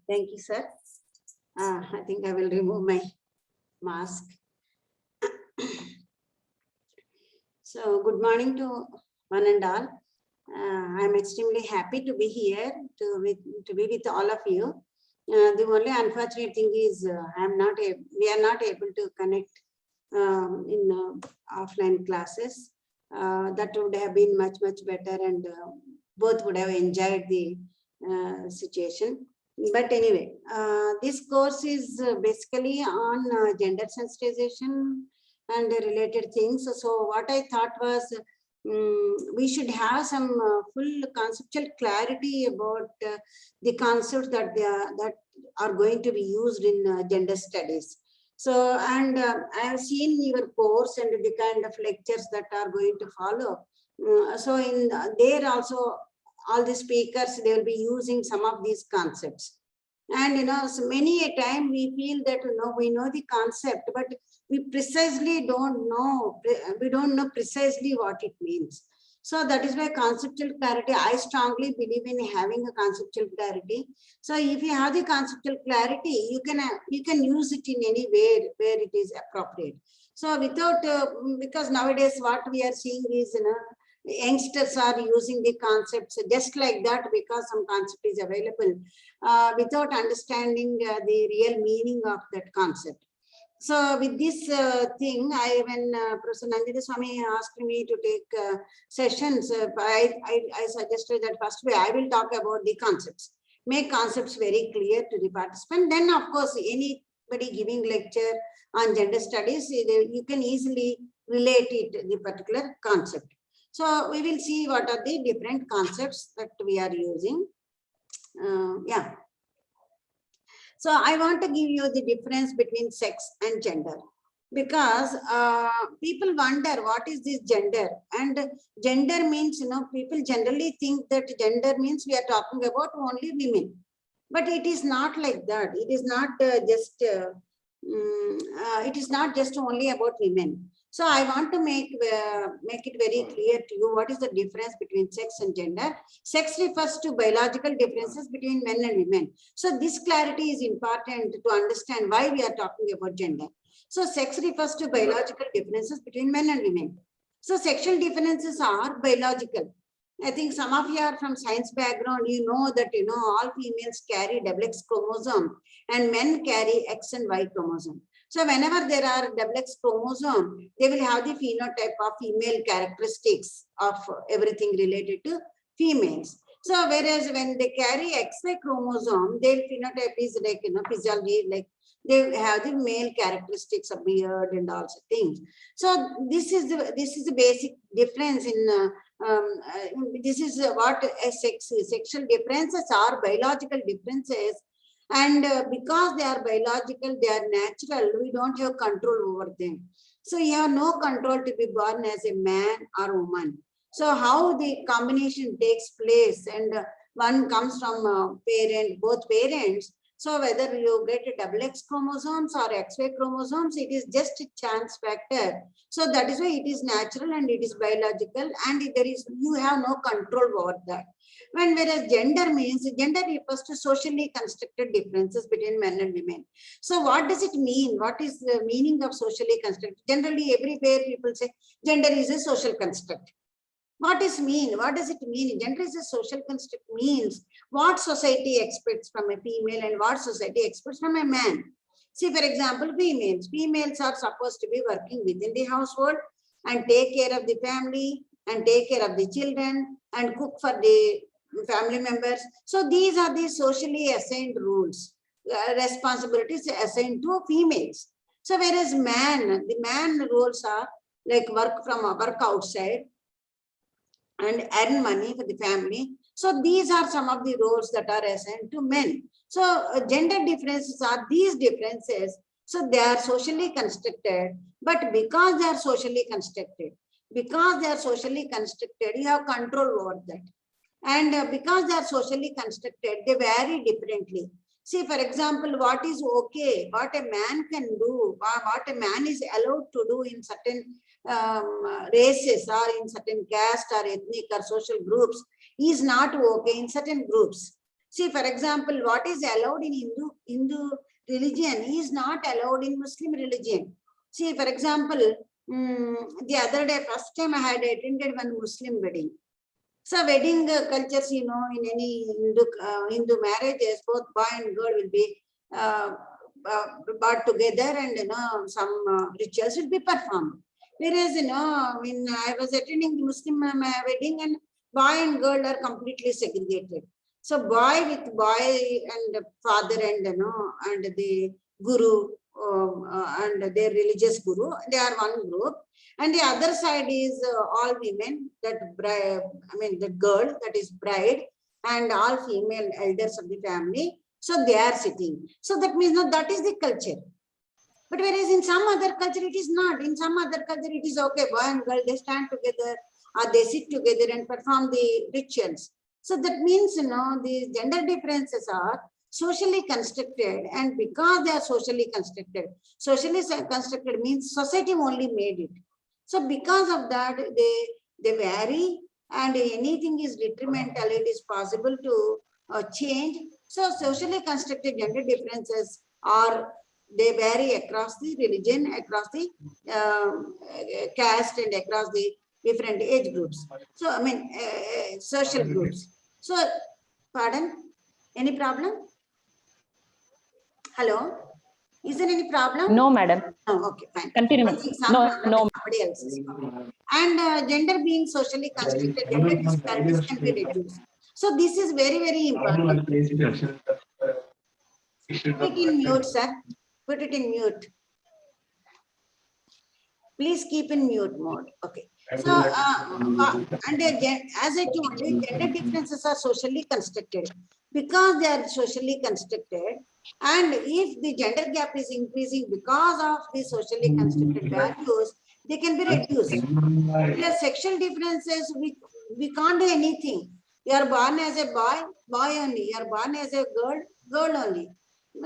Thank you, sir. I think I will remove my mask. So, good morning to one and all. I'm extremely happy to be here to be with all of you. The only unfortunate thing is we are not able to connect in offline classes. That would have been much better, and both would have enjoyed the situation. But anyway, this course is basically on gender sensitization and related things. So what I thought was we should have some full conceptual clarity about the concepts that are going to be used in gender studies. So, and I have seen your course and the kind of lectures that are going to follow. So in there also, all the speakers, they will be using some of these concepts. And so many a time we feel that we know the concept, but we precisely don't know precisely what it means. So that is why conceptual clarity, I strongly believe in having a conceptual clarity. So if you have the conceptual clarity, you can use it in any way where it is appropriate. So without because nowadays what we are seeing is youngsters are using the concepts just like that because some concept is available without understanding the real meaning of that concept. So with this thing, when Professor Nandini Swami asked me to take sessions, I suggested that first way I will talk about the concepts, make concepts very clear to the participant. Then of course, anybody giving lecture on gender studies, you can easily relate it the particular concept. So we will see what are the different concepts that we are using. Yeah. So I want to give you the difference between sex and gender, because people wonder what is this gender, and gender means, people generally think that gender means we are talking about only women, but it is not like that. It is not just only about women. So I want to make it very clear to you what is the difference between sex and gender. Sex refers to biological differences between men and women. So this clarity is important to understand why we are talking about gender. So sex refers to biological differences between men and women. So sexual differences are biological. I think some of you are from science background, you know that all females carry XX chromosome and men carry X and Y chromosome. So whenever there are XX chromosome, they will have the phenotype of female characteristics of everything related to females. So whereas when they carry XY chromosome, their phenotype is like physiology, like they have the male characteristics of beard and also things. So this is the basic difference in this is what a sex is. Sexual differences are biological differences. And because they are biological, they are natural, we don't have control over them. So you have no control to be born as a man or woman. So how the combination takes place, and one comes from both parents. So whether you get XX chromosomes or XY chromosomes, it is just a chance factor. So that is why it is natural and it is biological, and you have no control over that. Whereas gender means, gender refers to socially constructed differences between men and women. So what does it mean? What is the meaning of socially constructed? Generally, everywhere people say gender is a social construct. What does it mean? Gender is a social construct means what society expects from a female and what society expects from a man. See, for example, females. Females are supposed to be working within the household and take care of the family and take care of the children and cook for the family members. So these are the socially assigned rules, responsibilities assigned to females. So whereas the man roles are like work outside and earn money for the family. So these are some of the roles that are assigned to men. So gender differences are these differences. So they are socially constructed, but because they are socially constructed, you have control over that. And because they are socially constructed, they vary differently. See, for example, what is okay, what a man can do, what a man is allowed to do in certain races or in certain caste or ethnic or social groups is not okay in certain groups. See, for example, what is allowed in Hindu religion is not allowed in Muslim religion. See, for example, the other day, first time I had attended one Muslim wedding. So wedding cultures, in any Hindu marriages, both boy and girl will be brought together, and some rituals will be performed. Whereas when I was attending the Muslim wedding, and boy and girl are completely segregated. So boy with boy and father and and the guru and their religious guru, they are one group, and the other side is all women, that bride, the girl, that is bride, and all female elders of the family. So they are sitting. So that means that is the culture. But whereas in some other culture it is not. In some other culture it is okay, boy and girl, they stand together or they sit together and perform the rituals. So that means the gender differences are socially constructed, and because they are socially constructed means society only made it. So because of that, they vary, and anything is detrimental, it is possible to change. So socially constructed gender differences are, they vary across the religion, across the caste, and across the different age groups. So social groups. So, pardon, any problem? Hello, is there any problem? No, madam. No, okay, fine. Continue. I think some problem with somebody else's. And gender being socially constructed, gender disparities can be reduced. So this is very, very important. Put it in mute, sir. Put it in mute. Please keep in mute mode. Okay. So, and as I told you, gender differences are socially constructed. Because they are socially constructed, and if the gender gap is increasing because of the socially constructed values, they can be reduced. There are sexual differences, we can't do anything. You are born as a boy, boy only. You are born as a girl, girl only.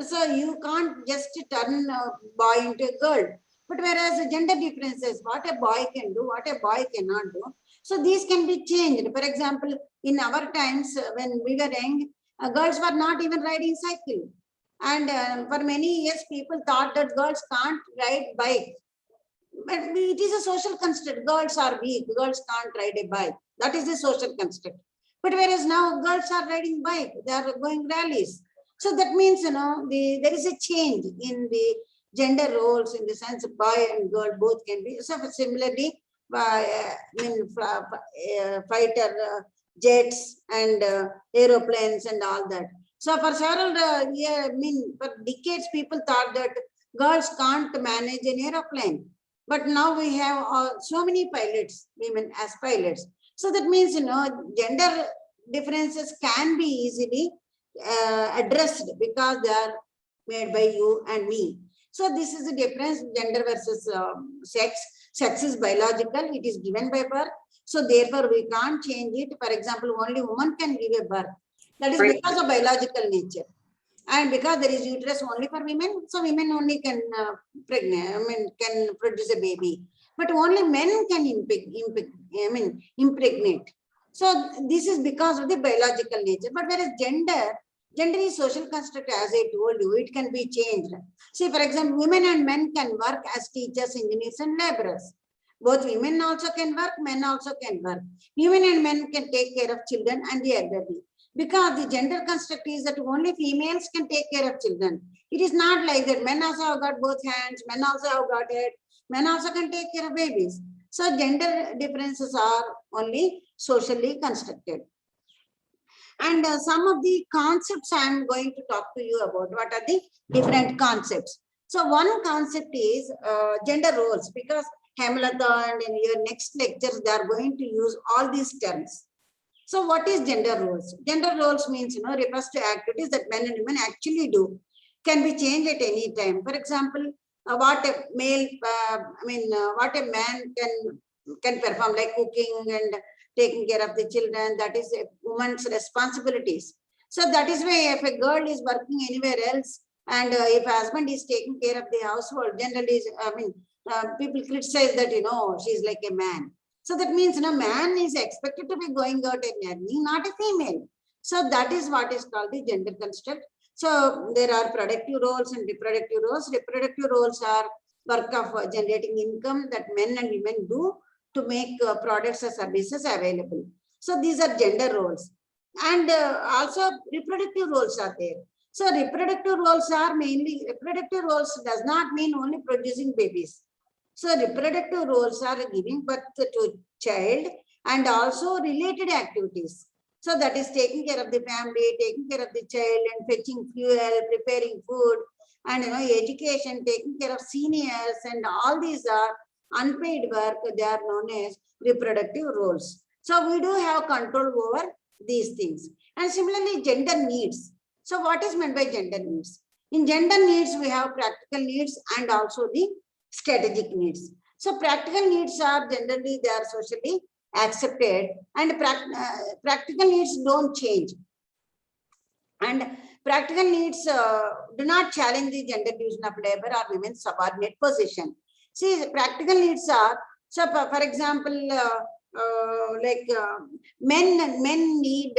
So you can't just turn a boy into a girl. But whereas the gender differences, what a boy can do, what a boy cannot do. So these can be changed. For example, in our times when we were young, girls were not even riding cycle. And for many years, people thought that girls can't ride bike. But it is a social construct. Girls are weak. Girls can't ride a bike. That is the social construct. But whereas now girls are riding bike, they are going rallies. So that means, there is a change in the gender roles, in the sense of boy and girl both can be. So similarly, fighter jets and aeroplanes and all that. So for several for decades, people thought that girls can't manage an aeroplane. But now we have so many pilots, women as pilots. So that means, gender differences can be easily addressed because they are made by you and me. So this is the difference, gender versus sex. Sex is biological, it is given by birth. So therefore we can't change it. For example, only woman can give a birth. That is because of biological nature. And because there is uterus only for women, so women only can can produce a baby. But only men can impregnate. So this is because of the biological nature. But whereas gender is social construct, as I told you, it can be changed. See, for example, women and men can work as teachers, engineers, and laborers. Both women also can work, men also can work. Women and men can take care of children and the elderly. Because the gender construct is that only females can take care of children. It is not like that. Men also have got both hands, men also have got head, men also can take care of babies. So gender differences are only socially constructed. And some of the concepts I am going to talk to you about. What are the different concepts? So one concept is gender roles, because Hemalata and in your next lectures, they are going to use all these terms. So what is gender roles? Gender roles means, refers to activities that men and women actually do, can be changed at any time. For example, what a male, what a man can perform, like cooking and taking care of the children, that is a woman's responsibilities. So that is why if a girl is working anywhere else, and if husband is taking care of the household, generally, people criticize that, she's like a man. So that means, man is expected to be going out and earning, not a female. So that is what is called the gender construct. So there are productive roles and reproductive roles. Reproductive roles are work of generating income that men and women do to make products or services available. So these are gender roles. And also reproductive roles are there. So reproductive roles are mainly, reproductive roles does not mean only producing babies. So reproductive roles are giving birth to child and also related activities. So that is taking care of the family, taking care of the child and fetching fuel, preparing food, and education, taking care of seniors, and all these are unpaid work. They are known as reproductive roles. So we do have control over these things. And similarly, gender needs. So what is meant by gender needs? In gender needs, we have practical needs and also the strategic needs. So practical needs are generally, they are socially accepted, and practical needs don't change. And practical needs do not challenge the gender division of labor or women's subordinate position. See, practical needs are, so for example, men need,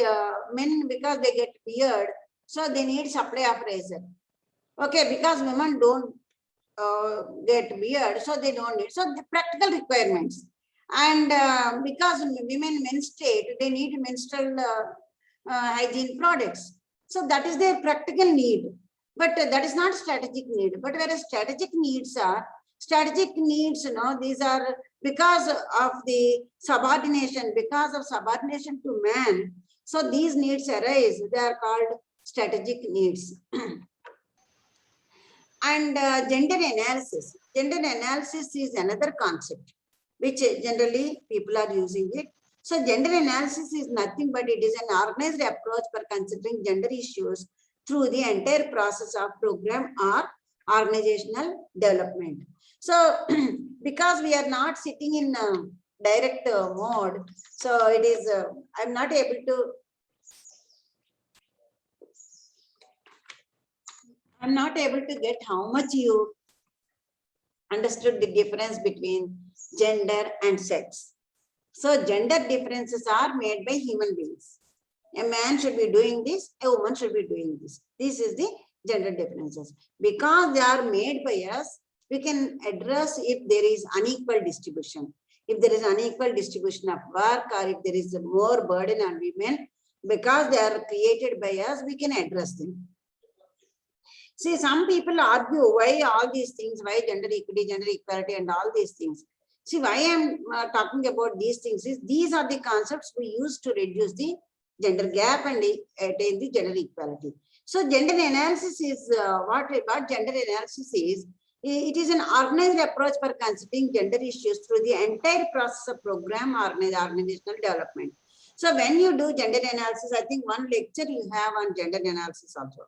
men because they get beard, so they need supply of razor. Okay, because women don't get beard, so they don't need. So the practical requirements. And because women menstruate, they need menstrual hygiene products. So that is their practical need. But that is not strategic need. But whereas strategic needs are, these are because of the subordination, to man. So these needs arise. They are called strategic needs. And gender analysis. Gender analysis is another concept which generally people are using it. So gender analysis is nothing but it is an organized approach for considering gender issues through the entire process of program or organizational development. So because we are not sitting in direct mode, so it is, I'm not able to get how much you understood the difference between gender and sex. So gender differences are made by human beings. A man should be doing this, a woman should be doing this. This is the gender differences. Because they are made by us, we can address if there is unequal distribution. If there is unequal distribution of work, or if there is more burden on women, because they are created by us, we can address them. See, some people argue why all these things, why gender equity, gender equality, and all these things. See, why I'm talking about these things is these are the concepts we use to reduce the gender gap and attain the gender equality. So gender analysis is what gender analysis is. It is an organized approach for considering gender issues through the entire process of program organizational development. So when you do gender analysis, I think one lecture you have on gender analysis also.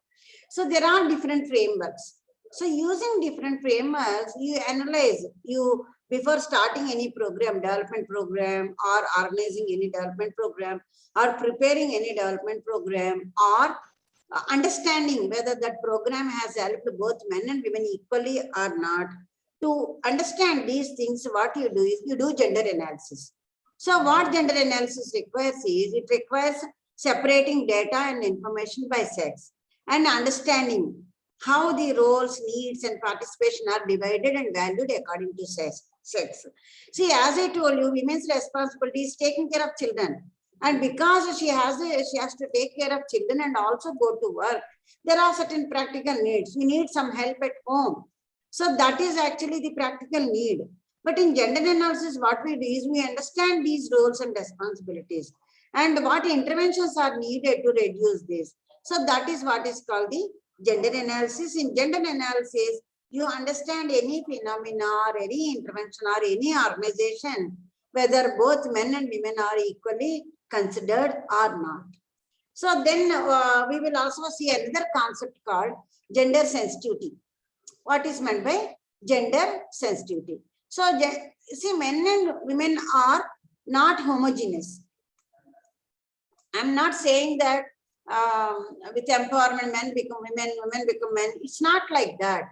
So there are different frameworks. So using different frameworks, you analyze, before starting any program, development program, or organizing any development program, or preparing any development program, or understanding whether that program has helped both men and women equally or not. To understand these things, what you do is you do gender analysis. So what gender analysis requires is, it requires separating data and information by sex and understanding how the roles, needs, and participation are divided and valued according to sex. See, as I told you, women's responsibility is taking care of children. And because she has to take care of children and also go to work, there are certain practical needs. We need some help at home. So that is actually the practical need. But in gender analysis, what we do is we understand these roles and responsibilities and what interventions are needed to reduce this. So that is what is called the gender analysis. In gender analysis, you understand any phenomena or any intervention or any organization, whether both men and women are equally considered or not. So then we will also see another concept called gender sensitivity. What is meant by gender sensitivity? So see, men and women are not homogeneous. I'm not saying that with empowerment, men become women, women become men. It's not like that.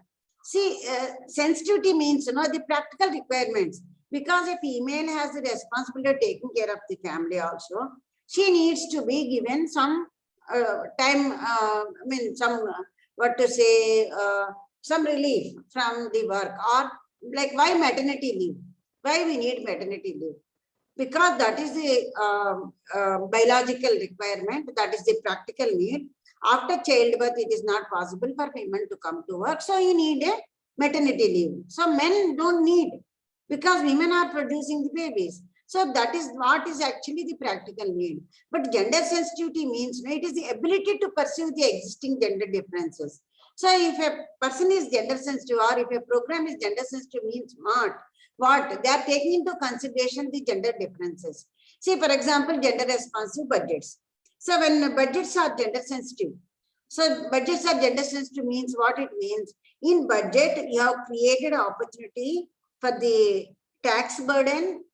See, sensitivity means, the practical requirements. Because a female has the responsibility of taking care of the family also, she needs to be given some time, what to say, some relief from the work, or like why maternity leave? Why we need maternity leave? Because that is the biological requirement, that is the practical need. After childbirth, it is not possible for women to come to work. So you need a maternity leave. So men don't need, because women are producing the babies. So that is what is actually the practical need. But gender sensitivity means, it is the ability to pursue the existing gender differences. So if a person is gender sensitive, or if a program is gender sensitive, means what? They are taking into consideration the gender differences. See, for example, gender responsive budgets. So when budgets are gender sensitive, so budgets are gender sensitive means what it means. In budget, you have created an opportunity for the tax burden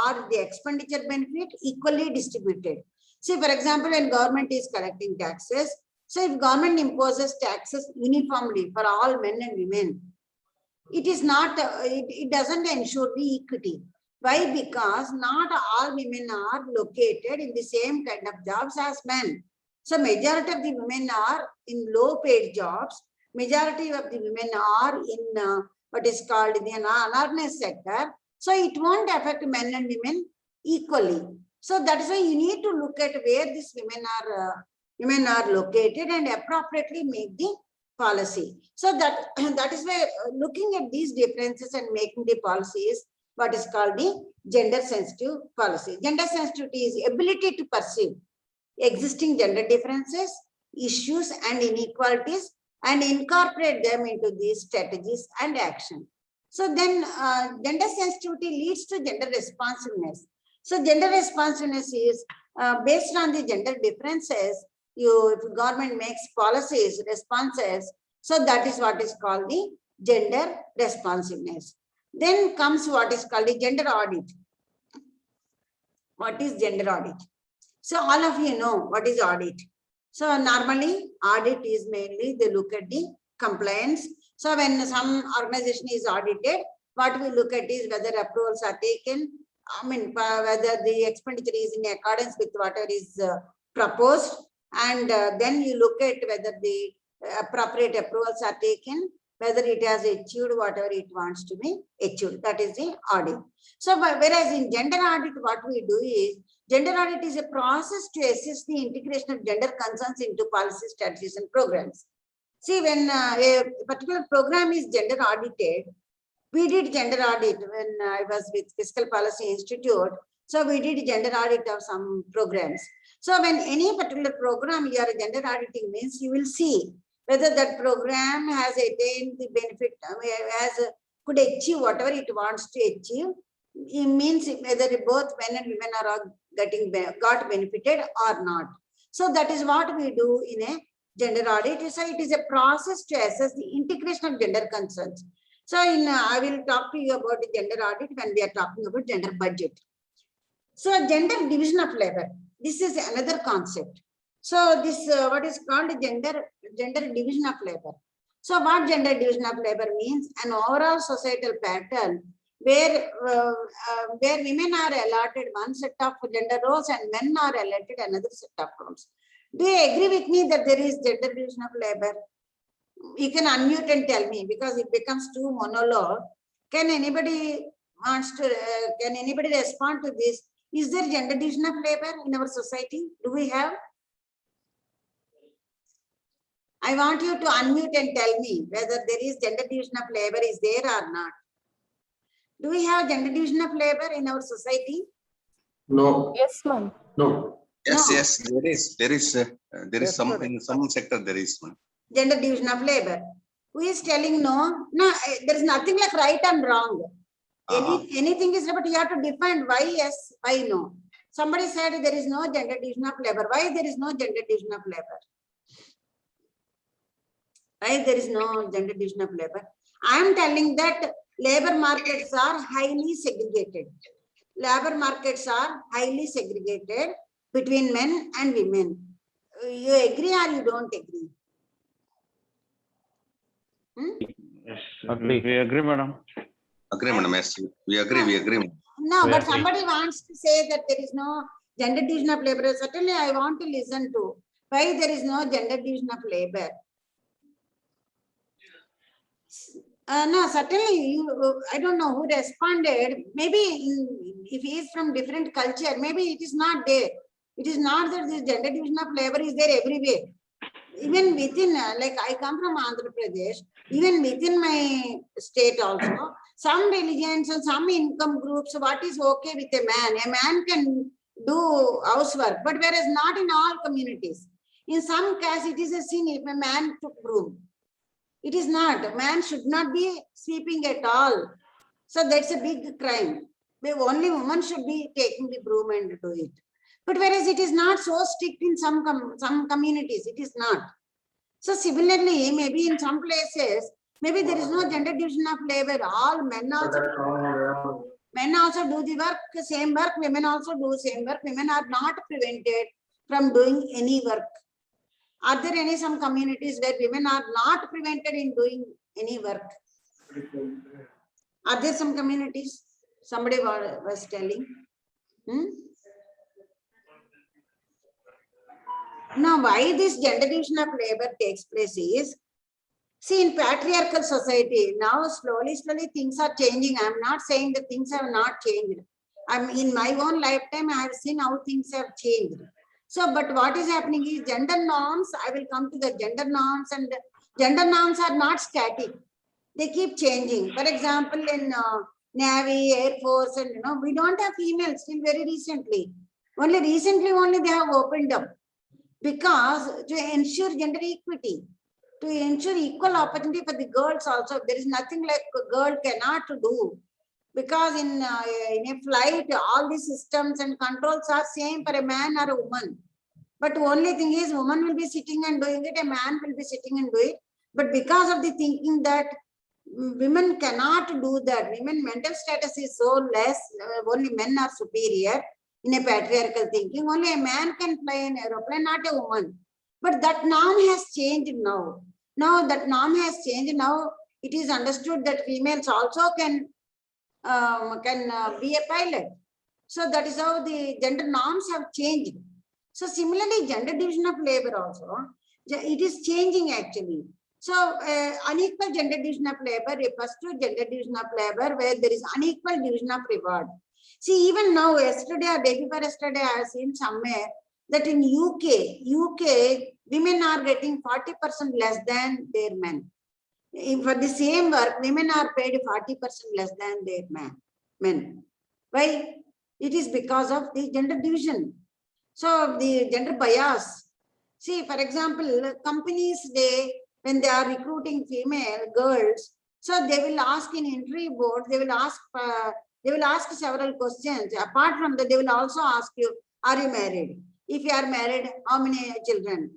or the expenditure benefit equally distributed. See, for example, when government is collecting taxes, so if government imposes taxes uniformly for all men and women, it is not, it doesn't ensure the equity. Why? Because not all women are located in the same kind of jobs as men. So majority of the women are in low paid jobs. Majority of the women are in what is called the unorganized sector. So it won't affect men and women equally. So that is why you need to look at where these women are located and appropriately make the policy. So that is why looking at these differences and making the policy is what is called the gender sensitive policy. Gender sensitivity is ability to perceive existing gender differences, issues and inequalities, and incorporate them into these strategies and action. So then gender sensitivity leads to gender responsiveness. So gender responsiveness is based on the gender differences. If government makes policies, responses, so that is what is called the gender responsiveness. Then comes what is called the gender audit. What is gender audit? So all of you know what is audit. So normally audit is mainly they look at the compliance. So when some organization is audited, what we look at is whether approvals are taken, whether the expenditure is in accordance with whatever is proposed, and then you look at whether the appropriate approvals are taken, whether it has achieved whatever it wants to be achieved. That is the audit. So whereas in gender audit, what we do is, gender audit is a process to assess the integration of gender concerns into policy, strategies and programs. See, when a particular program is gender audited, we did gender audit when I was with Fiscal Policy Institute. So we did gender audit of some programs. So when any particular program you are gender auditing means, you will see whether that program has attained the benefit, could achieve whatever it wants to achieve. It means whether both men and women are got benefited or not. So that is what we do in a gender audit. So it is a process to assess the integration of gender concerns. So I will talk to you about the gender audit when we are talking about gender budget. So gender division of labor, this is another concept. So this what is called gender division of labor. So what gender division of labor means? An overall societal pattern where women are allotted one set of gender roles and men are allotted another set of roles. Do you agree with me that there is gender division of labor? You can unmute and tell me, because it becomes too monologue. Can anybody can anybody respond to this? Is there gender division of labor in our society? Do we have? I want you to unmute and tell me whether there is gender division of labor is there or not. Do we have gender division of labor in our society? No. Yes, ma'am. No. Yes, No. yes, there is some in some sector there is one. Gender division of labor. Who is telling no? No, there is nothing like right and wrong. Anything is, but you have to define why yes, why no. Somebody said there is no gender division of labor. Why there is no gender division of labor? Why there is no gender division of labor? I am telling that labor markets are highly segregated. Labor markets are highly segregated between men and women. You agree or you don't agree? Yes, Agree. we agree, madam. Agree, madam. Yes, we agree. We agree. No, We but agree. somebody wants to say that there is no gender division of labor. Certainly, I want to listen to why there is no gender division of labor. No, certainly, I don't know who responded. Maybe if he is from different culture, maybe it is not there. It is not that this gender division of labor is there everywhere. Even within, like I come from Andhra Pradesh, even within my state also, some religions and some income groups, what is okay with a man can do housework, but whereas not in all communities. In some cases, it is a sin if a man took broom. It is not. A man should not be sweeping at all. So that's a big crime. Only woman should be taking the broom and do it. But whereas it is not so strict in some communities, it is not. So similarly, maybe in some places, maybe there is no gender division of labor. All men also do the work, same work. Women also do same work. Women are not prevented from doing any work. Are there any some communities where women are not prevented in doing any work? Are there some communities? Somebody was telling. Now, why this gender division of labor takes place is, see, in patriarchal society, now slowly things are changing. I'm not saying that things have not changed. In my own lifetime, I have seen how things have changed. So, but what is happening is gender norms, I will come to the gender norms, and gender norms are not static. They keep changing. For example, in Navy, Air Force, and we don't have females till very recently. Only recently they have opened up. Because to ensure gender equity, to ensure equal opportunity for the girls also, there is nothing like a girl cannot do. Because in a flight, all the systems and controls are same for a man or a woman. But only thing is, woman will be sitting and doing it, a man will be sitting and doing it. But because of the thinking that women cannot do that, women mental status is so less, only men are superior in a patriarchal thinking, only a man can fly an aeroplane, not a woman. But that norm has changed now. Now that norm has changed. Now it is understood that females also can be a pilot. So that is how the gender norms have changed. So similarly, gender division of labor also, it is changing actually. So unequal gender division of labor refers to gender division of labor where there is unequal division of reward. See, even now, yesterday or day before yesterday, I have seen somewhere that in UK, women are getting 40% less than their men. For the same work, women are paid 40% less than their men. Why? It is because of the gender division. So the gender bias. See, for example, companies, when they are recruiting female girls, so they will ask in interview board, they will ask several questions. Apart from that, they will also ask you, are you married? If you are married, how many children?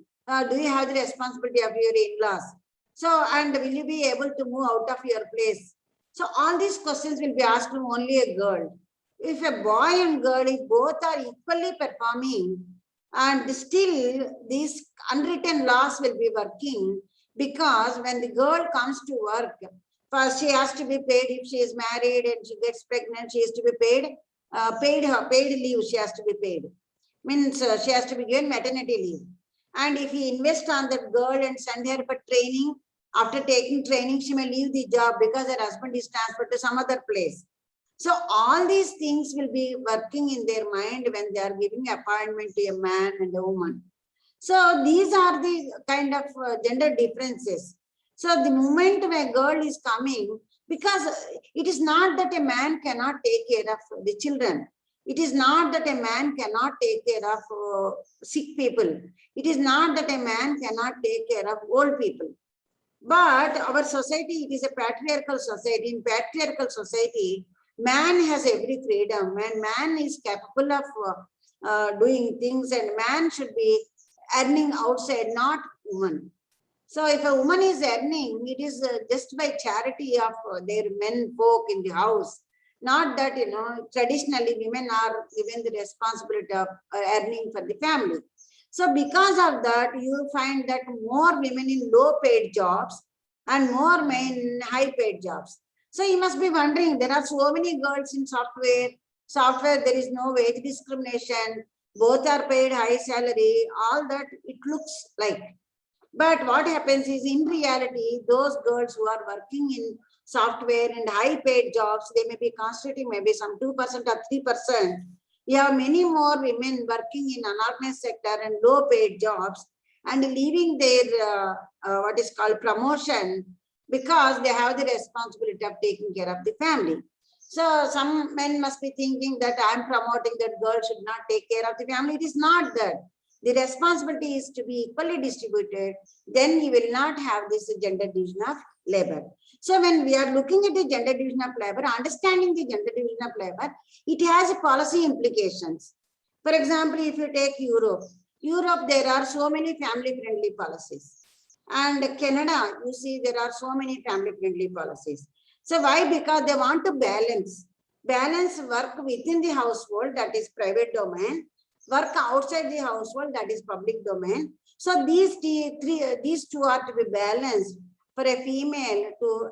Do you have the responsibility of your in-laws? So, and will you be able to move out of your place? So all these questions will be asked to only a girl. If a boy and girl, if both are equally performing, and still these unwritten laws will be working, because when the girl comes to work, first she has to be paid. If she is married and she gets pregnant, she has to be paid, paid leave she has to be paid. Means she has to be given maternity leave. And if he invests on that girl and send her for training, after taking training, she may leave the job because her husband is transferred to some other place. So all these things will be working in their mind when they are giving appointment to a man and a woman. So these are the kind of gender differences. So the moment when a girl is coming, because it is not that a man cannot take care of the children. It is not that a man cannot take care of sick people. It is not that a man cannot take care of old people. But our society, it is a patriarchal society. In patriarchal society, man has every freedom, and man is capable of doing things, and man should be earning outside, not woman. So if a woman is earning, it is just by charity of their men folk in the house. Not that, traditionally women are given the responsibility of earning for the family. So because of that, you find that more women in low paid jobs and more men in high paid jobs. So you must be wondering, there are so many girls in software. Software, there is no wage discrimination. Both are paid high salary, all that it looks like. But what happens is, in reality, those girls who are working in software and high paid jobs, they may be constituting maybe some 2% or 3%. You have many more women working in unorganized sector and low paid jobs and leaving their what is called promotion because they have the responsibility of taking care of the family. So some men must be thinking that I'm promoting that girl should not take care of the family. It is not that. The responsibility is to be equally distributed. Then you will not have this gender division of labor. So when we are looking at the gender division of labor, understanding the gender division of labor, it has policy implications. For example, if you take Europe, there are so many family-friendly policies. And Canada, you see, there are so many family-friendly policies. So why? Because they want to balance work within the household, that is private domain, work outside the household, that is public domain. So these two are to be balanced for a female to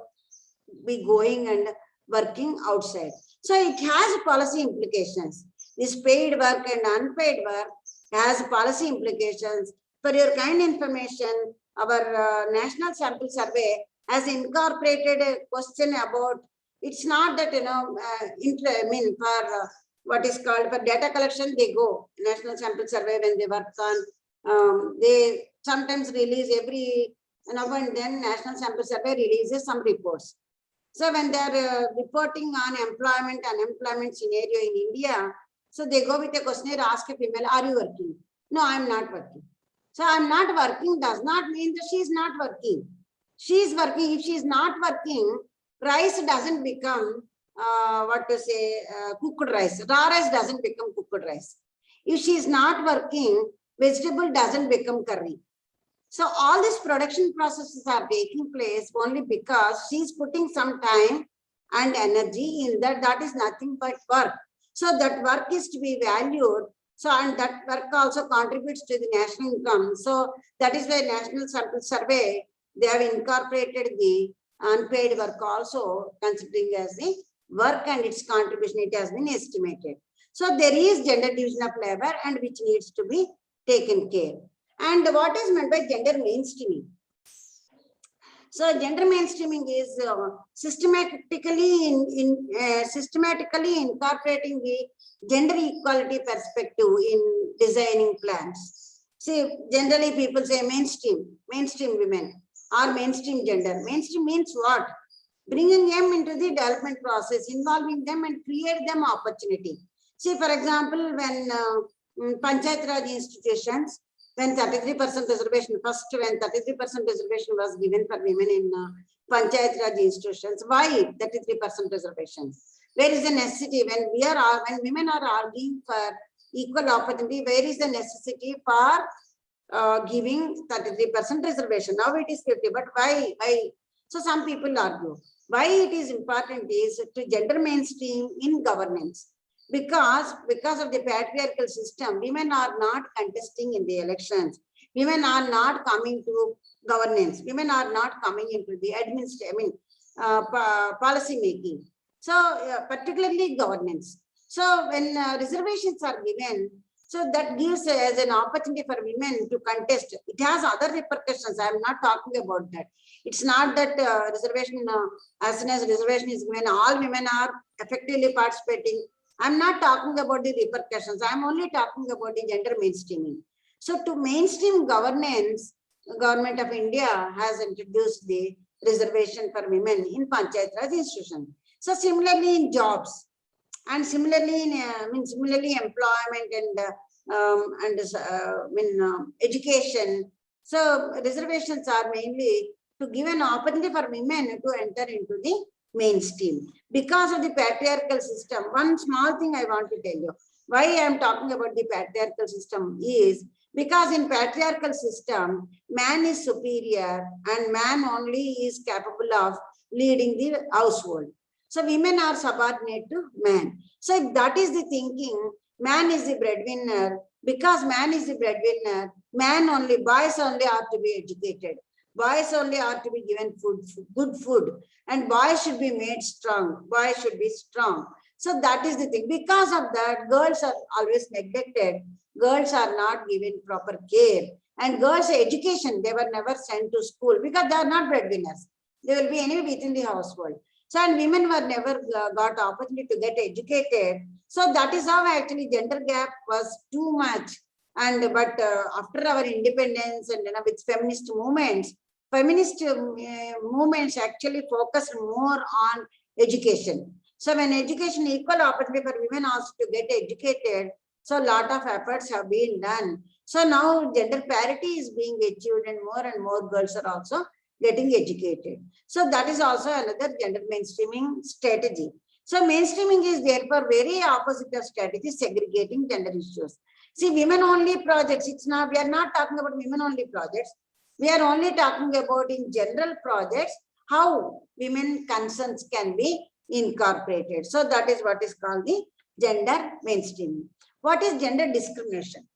be going and working outside. So it has policy implications. This paid work and unpaid work has policy implications. For your kind information, our National Sample Survey has incorporated a question about, it's not that, for what is called for data collection, they go National Sample Survey when they work on, they sometimes release every now and then National Sample Survey releases some reports. So when they are reporting on employment and unemployment scenario in India, so they go with a questionnaire, ask a female, are you working? No, I'm not working. So I'm not working does not mean that she is not working. She is working. If she is not working, rice doesn't become cooked rice. Raw rice doesn't become cooked rice. If she is not working, vegetable doesn't become curry. So all these production processes are taking place only because she is putting some time and energy in that. That is nothing but work. So that work is to be valued. So, and that work also contributes to the national income. So that is why National Sample Survey, they have incorporated the unpaid work also, considering as the work and its contribution, it has been estimated. So there is gender division of labor and which needs to be taken care. And what is meant by gender mainstreaming? So gender mainstreaming is systematically incorporating the gender equality perspective in designing plans. See, generally people say mainstream women or mainstream gender. Mainstream means what? Bringing them into the development process, involving them and create them opportunity. See, for example, when Panchayat Raj institutions, when 33% reservation, first when 33% reservation was given for women in Panchayat Raj institutions, why 33% reservations? Where is the necessity when women are arguing for equal opportunity? Where is the necessity for giving 33% reservation? Now it is 50, but why? So some people argue why it is important is to gender mainstream in governance. Because of the patriarchal system, women are not contesting in the elections. Women are not coming to governance. Women are not coming into the policy making. So particularly governance. So when reservations are given, so that gives as an opportunity for women to contest. It has other repercussions. I am not talking about that. It's not that reservation, as soon as reservation is given, all women are effectively participating. I'm not talking about the repercussions. I'm only talking about the gender mainstreaming. So to mainstream governance, the government of India has introduced the reservation for women in Panchayat Raj institutions. So similarly in jobs and similarly in similarly employment and education. So reservations are mainly to give an opportunity for women to enter into the mainstream. Because of the patriarchal system, one small thing I want to tell you, why I am talking about the patriarchal system is because in patriarchal system, man is superior and man only is capable of leading the household. So women are subordinate to man. So if that is the thinking, man is the breadwinner. Because man is the breadwinner, boys only are to be educated. boys only are to be given good food, and boys should be made strong. Boys should be strong. So that is the thing. Because of that, girls are always neglected. Girls are not given proper care. And girls' education, they were never sent to school because they are not breadwinners. They will be anyway within the household. So, and women were never got opportunity to get educated. So that is how actually gender gap was too much. And but after our independence and with feminist movements actually focused more on education. So when education, equal opportunity for women also to get educated, so a lot of efforts have been done. So now gender parity is being achieved and more girls are also getting educated. So that is also another gender mainstreaming strategy. So mainstreaming is therefore very opposite of strategy, segregating gender issues. See, women only projects, it's not, we are not talking about women only projects. We are only talking about in general projects, how women concerns can be incorporated. So that is what is called the gender mainstreaming. What is gender discrimination?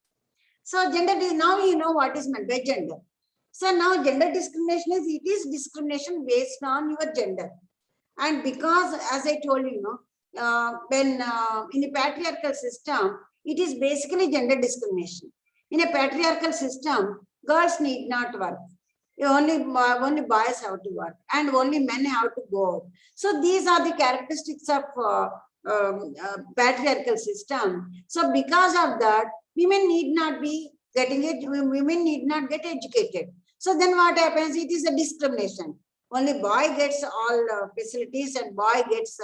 So gender, now you know what is meant by gender. So now gender discrimination is, it is discrimination based on your gender. And because, as I told you, when in a patriarchal system, it is basically gender discrimination. In a patriarchal system, girls need not work. Only boys have to work and only men have to go out. So these are the characteristics of patriarchal system. So because of that, women need not be getting it, women need not get educated. So then what happens? It is a discrimination. Only boy gets all facilities and boy gets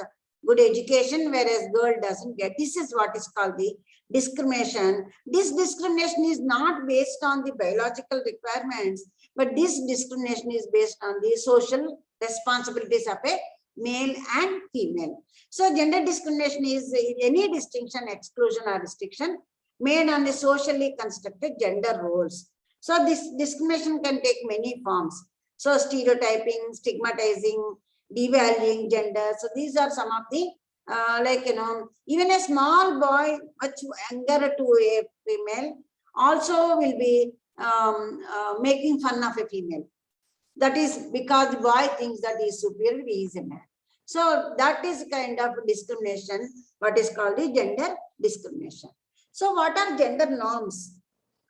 good education, whereas girl doesn't get. This is what is called the discrimination. This discrimination is not based on the biological requirements, but this discrimination is based on the social responsibilities of a male and female. So gender discrimination is any distinction, exclusion or restriction made on the socially constructed gender roles. So this discrimination can take many forms. So stereotyping, stigmatizing, devaluing gender. So these are some of the, even a small boy, much younger to a female, also will be making fun of a female. That is because the boy thinks that he is superior, he is a man. So that is kind of discrimination, what is called the gender discrimination. So what are gender norms?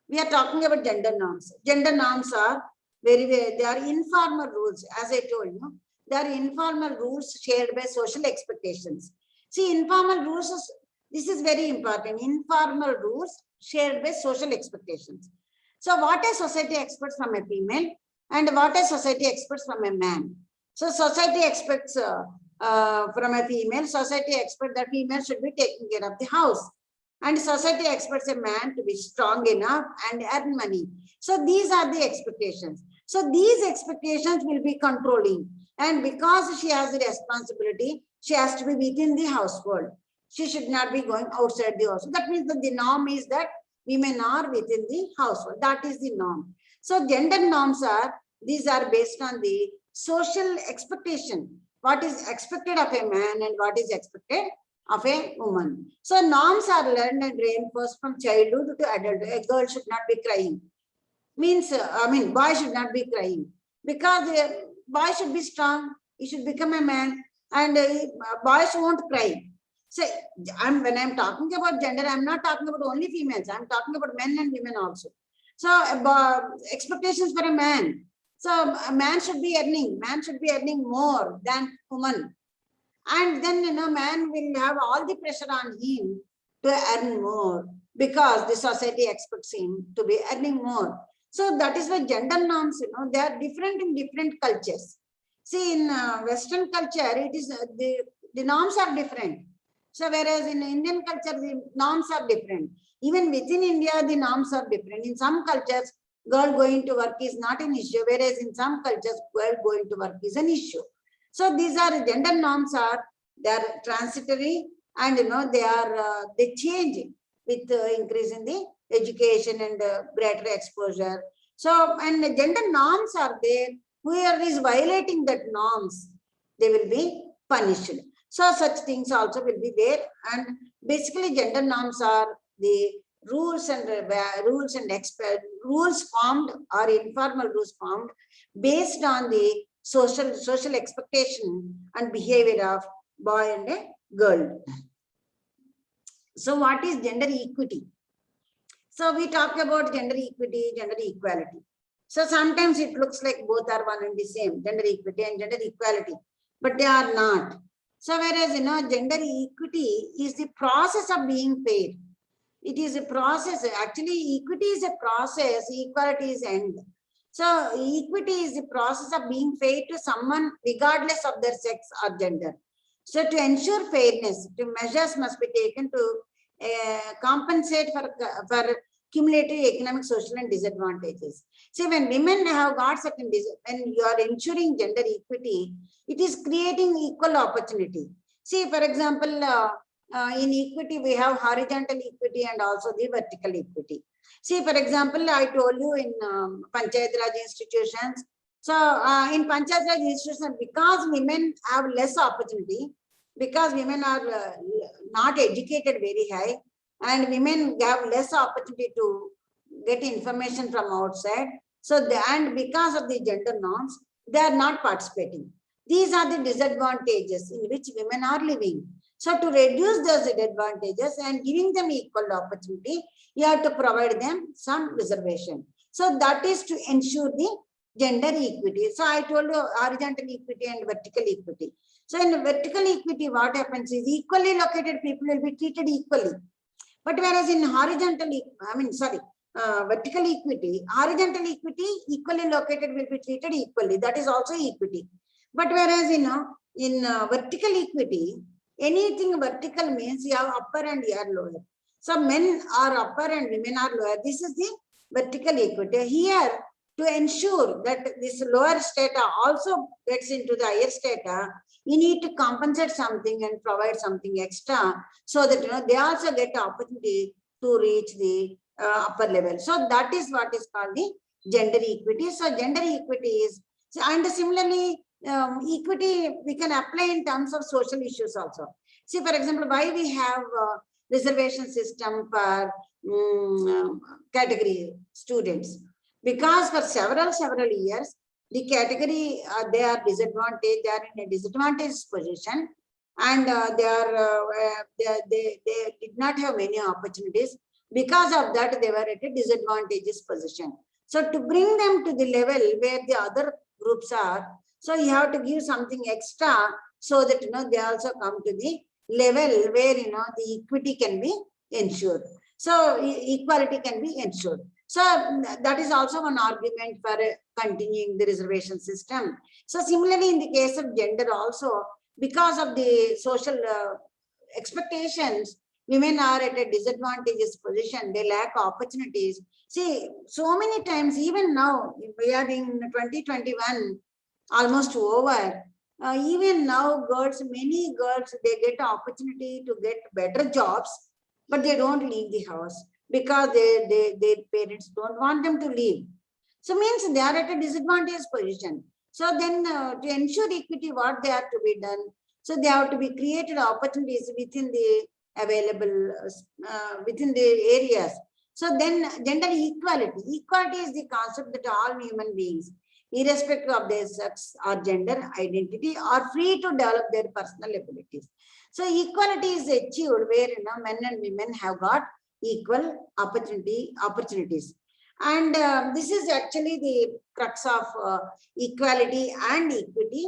We are talking about gender norms. Gender norms are they are informal rules, as I told you. They are informal rules shared by social expectations. See, informal rules, this is very important. Informal rules shared by social expectations. So what a society expects from a female and what a society expects from a man. So society expects from a female, society expects that female should be taking care of the house. And society expects a man to be strong enough and earn money. So these are the expectations. So these expectations will be controlling. And because she has the responsibility, she has to be within the household. She should not be going outside the house. That means that the norm is that women are within the household. That is the norm. So gender norms are, these are based on the social expectation. What is expected of a man and what is expected of a woman. So norms are learned and reinforced from childhood to adulthood. A girl should not be crying. Means, boy should not be crying. Because a boy should be strong. He should become a man. And boys won't cry. So when I'm talking about gender, I'm not talking about only females. I'm talking about men and women also. So expectations for a man. So a man should be earning. Man should be earning more than woman. And then, man will have all the pressure on him to earn more because the society expects him to be earning more. So that is why gender norms, they are different in different cultures. See, in Western culture, it is the norms are different. So whereas in Indian culture, the norms are different. Even within India, the norms are different. In some cultures, girl going to work is not an issue, whereas in some cultures, girl going to work is an issue. So these are gender norms they are transitory and they change with increase in the education and greater exposure. So and the gender norms are there. Whoever is violating that norms, they will be punished. So such things also will be there. And basically gender norms are the rules and rules formed or informal rules formed based on the social expectation and behavior of boy and a girl. So what is gender equity? So we talk about gender equity, gender equality. So sometimes it looks like both are one and the same, gender equity and gender equality, but they are not. So whereas, gender equity is the process of being fair. It is a process. Actually, equity is a process, equality is end. So equity is the process of being fair to someone regardless of their sex or gender. So to ensure fairness, measures must be taken to compensate for cumulative economic, social and disadvantages. See, when women have got certain, when you are ensuring gender equity, it is creating equal opportunity. See, for example, in equity, we have horizontal equity and also the vertical equity. See, for example, I told you in Panchayat Raj institutions. So in Panchayat Raj institutions, because women have less opportunity, because women are not educated very high, and women have less opportunity to get information from outside. So, and because of the gender norms, they are not participating. These are the disadvantages in which women are living. So, to reduce those disadvantages and giving them equal opportunity, you have to provide them some reservation. So, that is to ensure the gender equity. So, I told you horizontal equity and vertical equity. So, in vertical equity, what happens is equally located people will be treated equally. But whereas in horizontal, vertical equity, horizontal equity, equally located will be treated equally. That is also equity. But whereas in vertical equity, anything vertical means you have upper and you are lower. So men are upper and women are lower. This is the vertical equity. Here, to ensure that this lower strata also gets into the higher strata, you need to compensate something and provide something extra so that they also get the opportunity to reach the upper level. So that is what is called the gender equity. So gender equity is, and similarly, equity we can apply in terms of social issues also. See, for example, why we have reservation system for category students? Because for several years, the category they are disadvantaged, they are in a disadvantaged position, and they did not have many opportunities. Because of that, they were at a disadvantageous position. So to bring them to the level where the other groups are, so you have to give something extra so that they also come to the level where the equity can be ensured. So equality can be ensured. So that is also one argument for continuing the reservation system. So similarly, in the case of gender also, because of the social expectations, women are at a disadvantageous position. They lack opportunities. See, so many times, even now, we are in 2021, almost over. Even now, many girls, they get opportunity to get better jobs, but they don't leave the house because their parents don't want them to leave. So means they are at a disadvantageous position. So then to ensure equity, what they have to be done? So they have to be created opportunities within the available, within the areas. So then gender equality. Equality is the concept that all human beings, irrespective of their sex or gender identity, are free to develop their personal abilities. So equality is achieved where men and women have got equal opportunities. And this is actually the crux of equality and equity.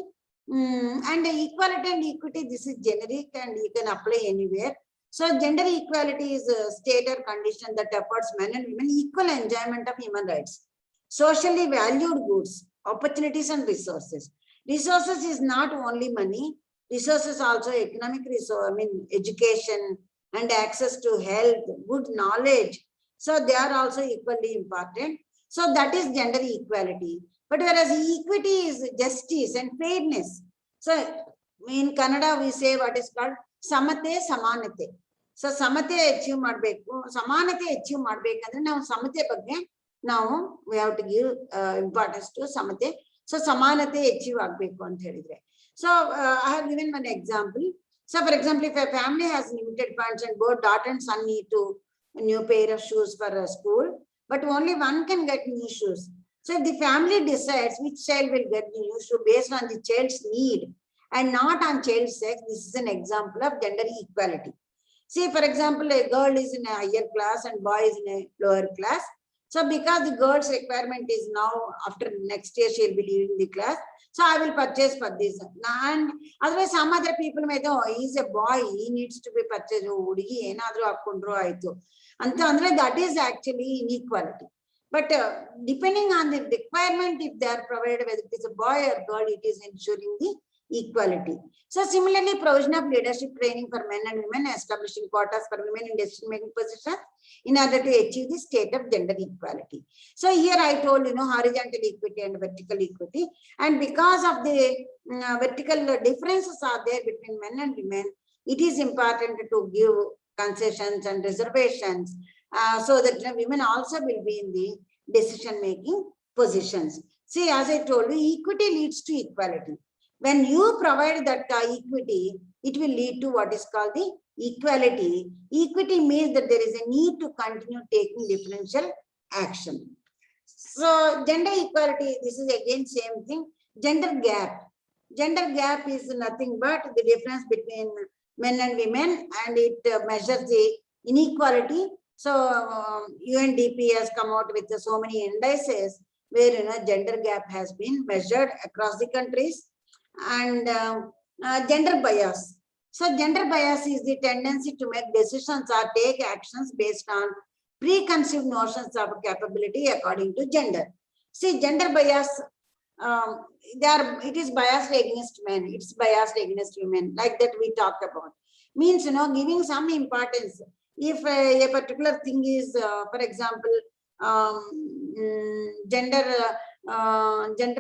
And equality and equity, this is generic and you can apply anywhere. So gender equality is a state or condition that affords men and women equal enjoyment of human rights, socially valued goods, opportunities and resources. Resources is not only money, resources also economic resource, education and access to health, good knowledge. So they are also equally important. So that is gender equality. But whereas equity is justice and fairness. So in Kannada we say what is called samate samanate. So samate achieve madbeku, samanate achieve madbekandre now samate bagge now we have to give importance to samate. So samanate achieve agbeku anta helidre. So I have given one example. So for example, if a family has limited funds and both daughter and son need to a new pair of shoes for a school, but only one can get new shoes. So if the family decides which child will get the new shoe based on the child's need and not on child's sex, this is an example of gender equality. See, for example, a girl is in a higher class and boy is in a lower class. So because the girl's requirement is now after next year she'll be leaving the class, so I will purchase for this. And otherwise some other people may know he's a boy, he needs to be purchased. And that is actually inequality. But depending on the requirement, if they are provided, whether it is a boy or girl, it is ensuring the equality. So similarly, provision of leadership training for men and women, establishing quotas for women in decision-making positions in order to achieve the state of gender equality. So here I told, horizontal equity and vertical equity. And because of the vertical differences are there between men and women, it is important to give concessions and reservations so that women also will be in the decision-making positions. See, as I told you, equity leads to equality. When you provide that equity, it will lead to what is called the equality. Equity means that there is a need to continue taking differential action. So gender equality, this is again same thing. Gender gap. Gender gap is nothing but the difference between men and women, and it measures the inequality. So UNDP has come out with so many indices where gender gap has been measured across the countries. And gender bias. So gender bias is the tendency to make decisions or take actions based on preconceived notions of capability according to gender. See, gender bias, it is biased against men, it's biased against women, like that we talked about. Means, giving some importance. If a particular thing is, for example, gender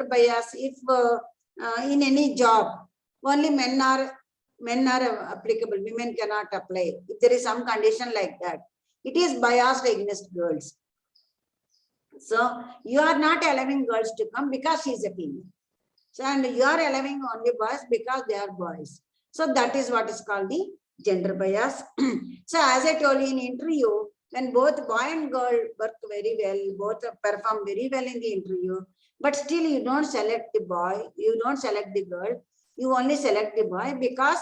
bias, if in any job, only men are applicable, women cannot apply. If there is some condition like that, it is biased against girls. So you are not allowing girls to come because she is a female. So, and you are allowing only boys because they are boys. So that is what is called the gender bias. So as I told you in interview, when both boy and girl work very well, both perform very well in the interview, but still you don't select the boy, you don't select the girl, you only select the boy because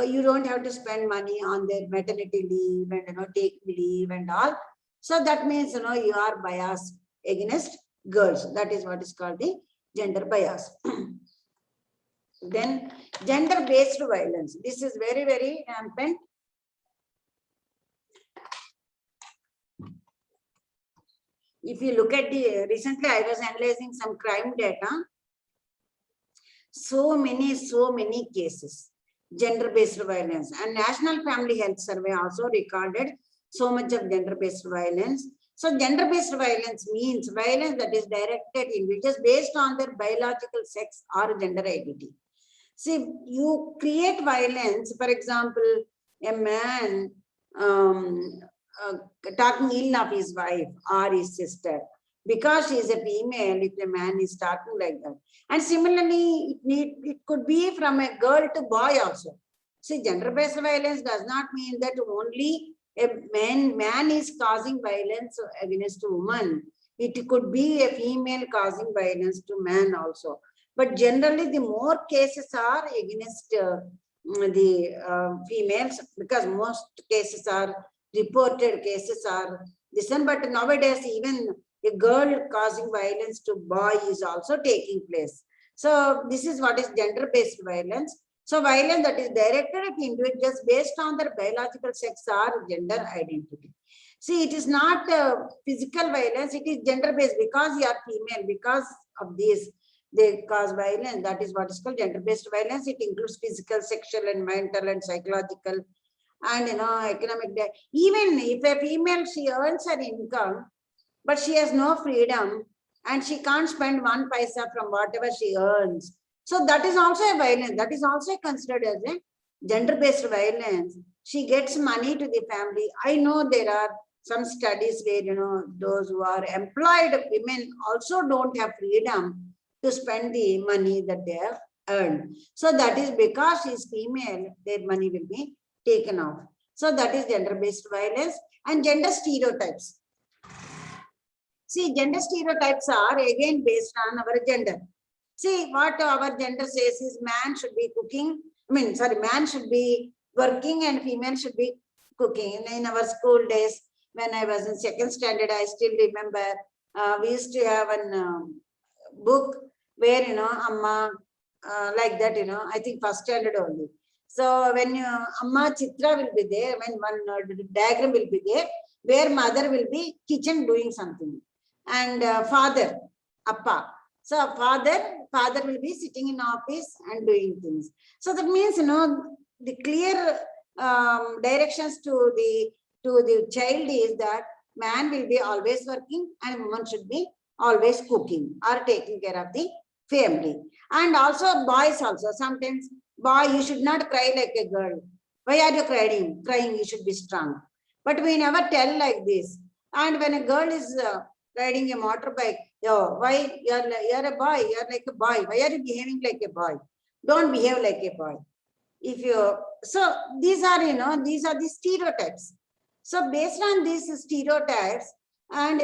you don't have to spend money on their maternity leave and take leave and all. So that means you are biased against girls. That is what is called the gender bias. Then gender-based violence. This is very, very rampant. If you look at the, recently I was analyzing some crime data. So many cases, gender-based violence. And National Family Health Survey also recorded so much of gender-based violence. So gender-based violence means violence that is directed individuals based on their biological sex or gender identity. See, you create violence, for example, a man talking ill of his wife or his sister because she is a female, if a man is talking like that. And similarly, it could be from a girl to boy also. See, gender-based violence does not mean that only a man is causing violence against a woman. It could be a female causing violence to man also. But generally, the more cases are against the females, because most cases are reported cases are this one. But nowadays, even a girl causing violence to boy is also taking place. So this is what is gender-based violence. So violence that is directed at individuals based on their biological sex or gender identity. See, it is not physical violence, it is gender-based because you are female, because of this, they cause violence. That is what is called gender-based violence. It includes physical, sexual, and mental and psychological and economic. Even if a female, she earns her income, but she has no freedom and she can't spend 1 paisa from whatever she earns. So that is also a violence. That is also considered as a gender-based violence. She gets money to the family. I know there are some studies where, those who are employed women also don't have freedom to spend the money that they have earned. So that is because she is female, their money will be taken off. So that is gender-based violence. and gender stereotypes. See, gender stereotypes are again based on our gender. See, what our gender says is man should be cooking, man should be working and female should be cooking. In our school days, when I was in second standard, I still remember we used to have a book where, Amma, like that, I think first standard only. So when Amma Chitra will be there, when one diagram will be there, where mother will be kitchen doing something. And father, Appa. So father will be sitting in office and doing things. So that means, the clear directions to the child is that man will be always working and woman should be always cooking or taking care of the family. And also boys also, sometimes, boy, you should not cry like a girl. Why are you crying? Crying, you should be strong. But we never tell like this. And when a girl is riding a motorbike, oh, why you're a boy, you're like a boy. Why are you behaving like a boy? Don't behave like a boy. So these are, these are the stereotypes. So based on these stereotypes, and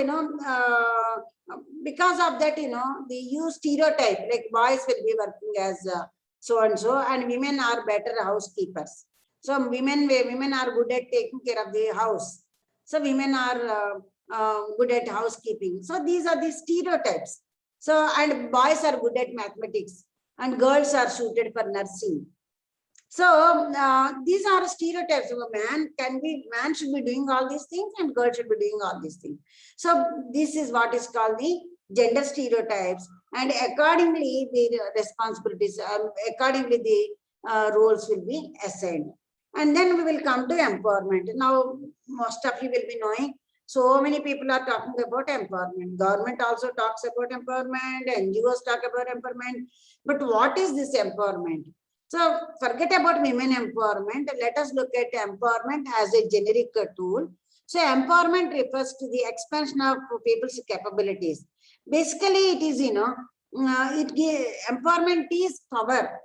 because of that, they use stereotype, like boys will be working as so and so, and women are better housekeepers. So women are good at taking care of the house. So women are good at housekeeping. So these are the stereotypes. So, and boys are good at mathematics and girls are suited for nursing. So these are stereotypes. Man should be doing all these things and girl should be doing all these things. So this is what is called the gender stereotypes, and accordingly the responsibilities, accordingly the roles will be assigned. And then we will come to empowerment. Now most of you will be knowing, so many people are talking about empowerment. Government also talks about empowerment, NGOs talk about empowerment. But what is this empowerment? So forget about women empowerment. Let us look at empowerment as a generic tool. So empowerment refers to the expansion of people's capabilities. Basically, it is, empowerment is power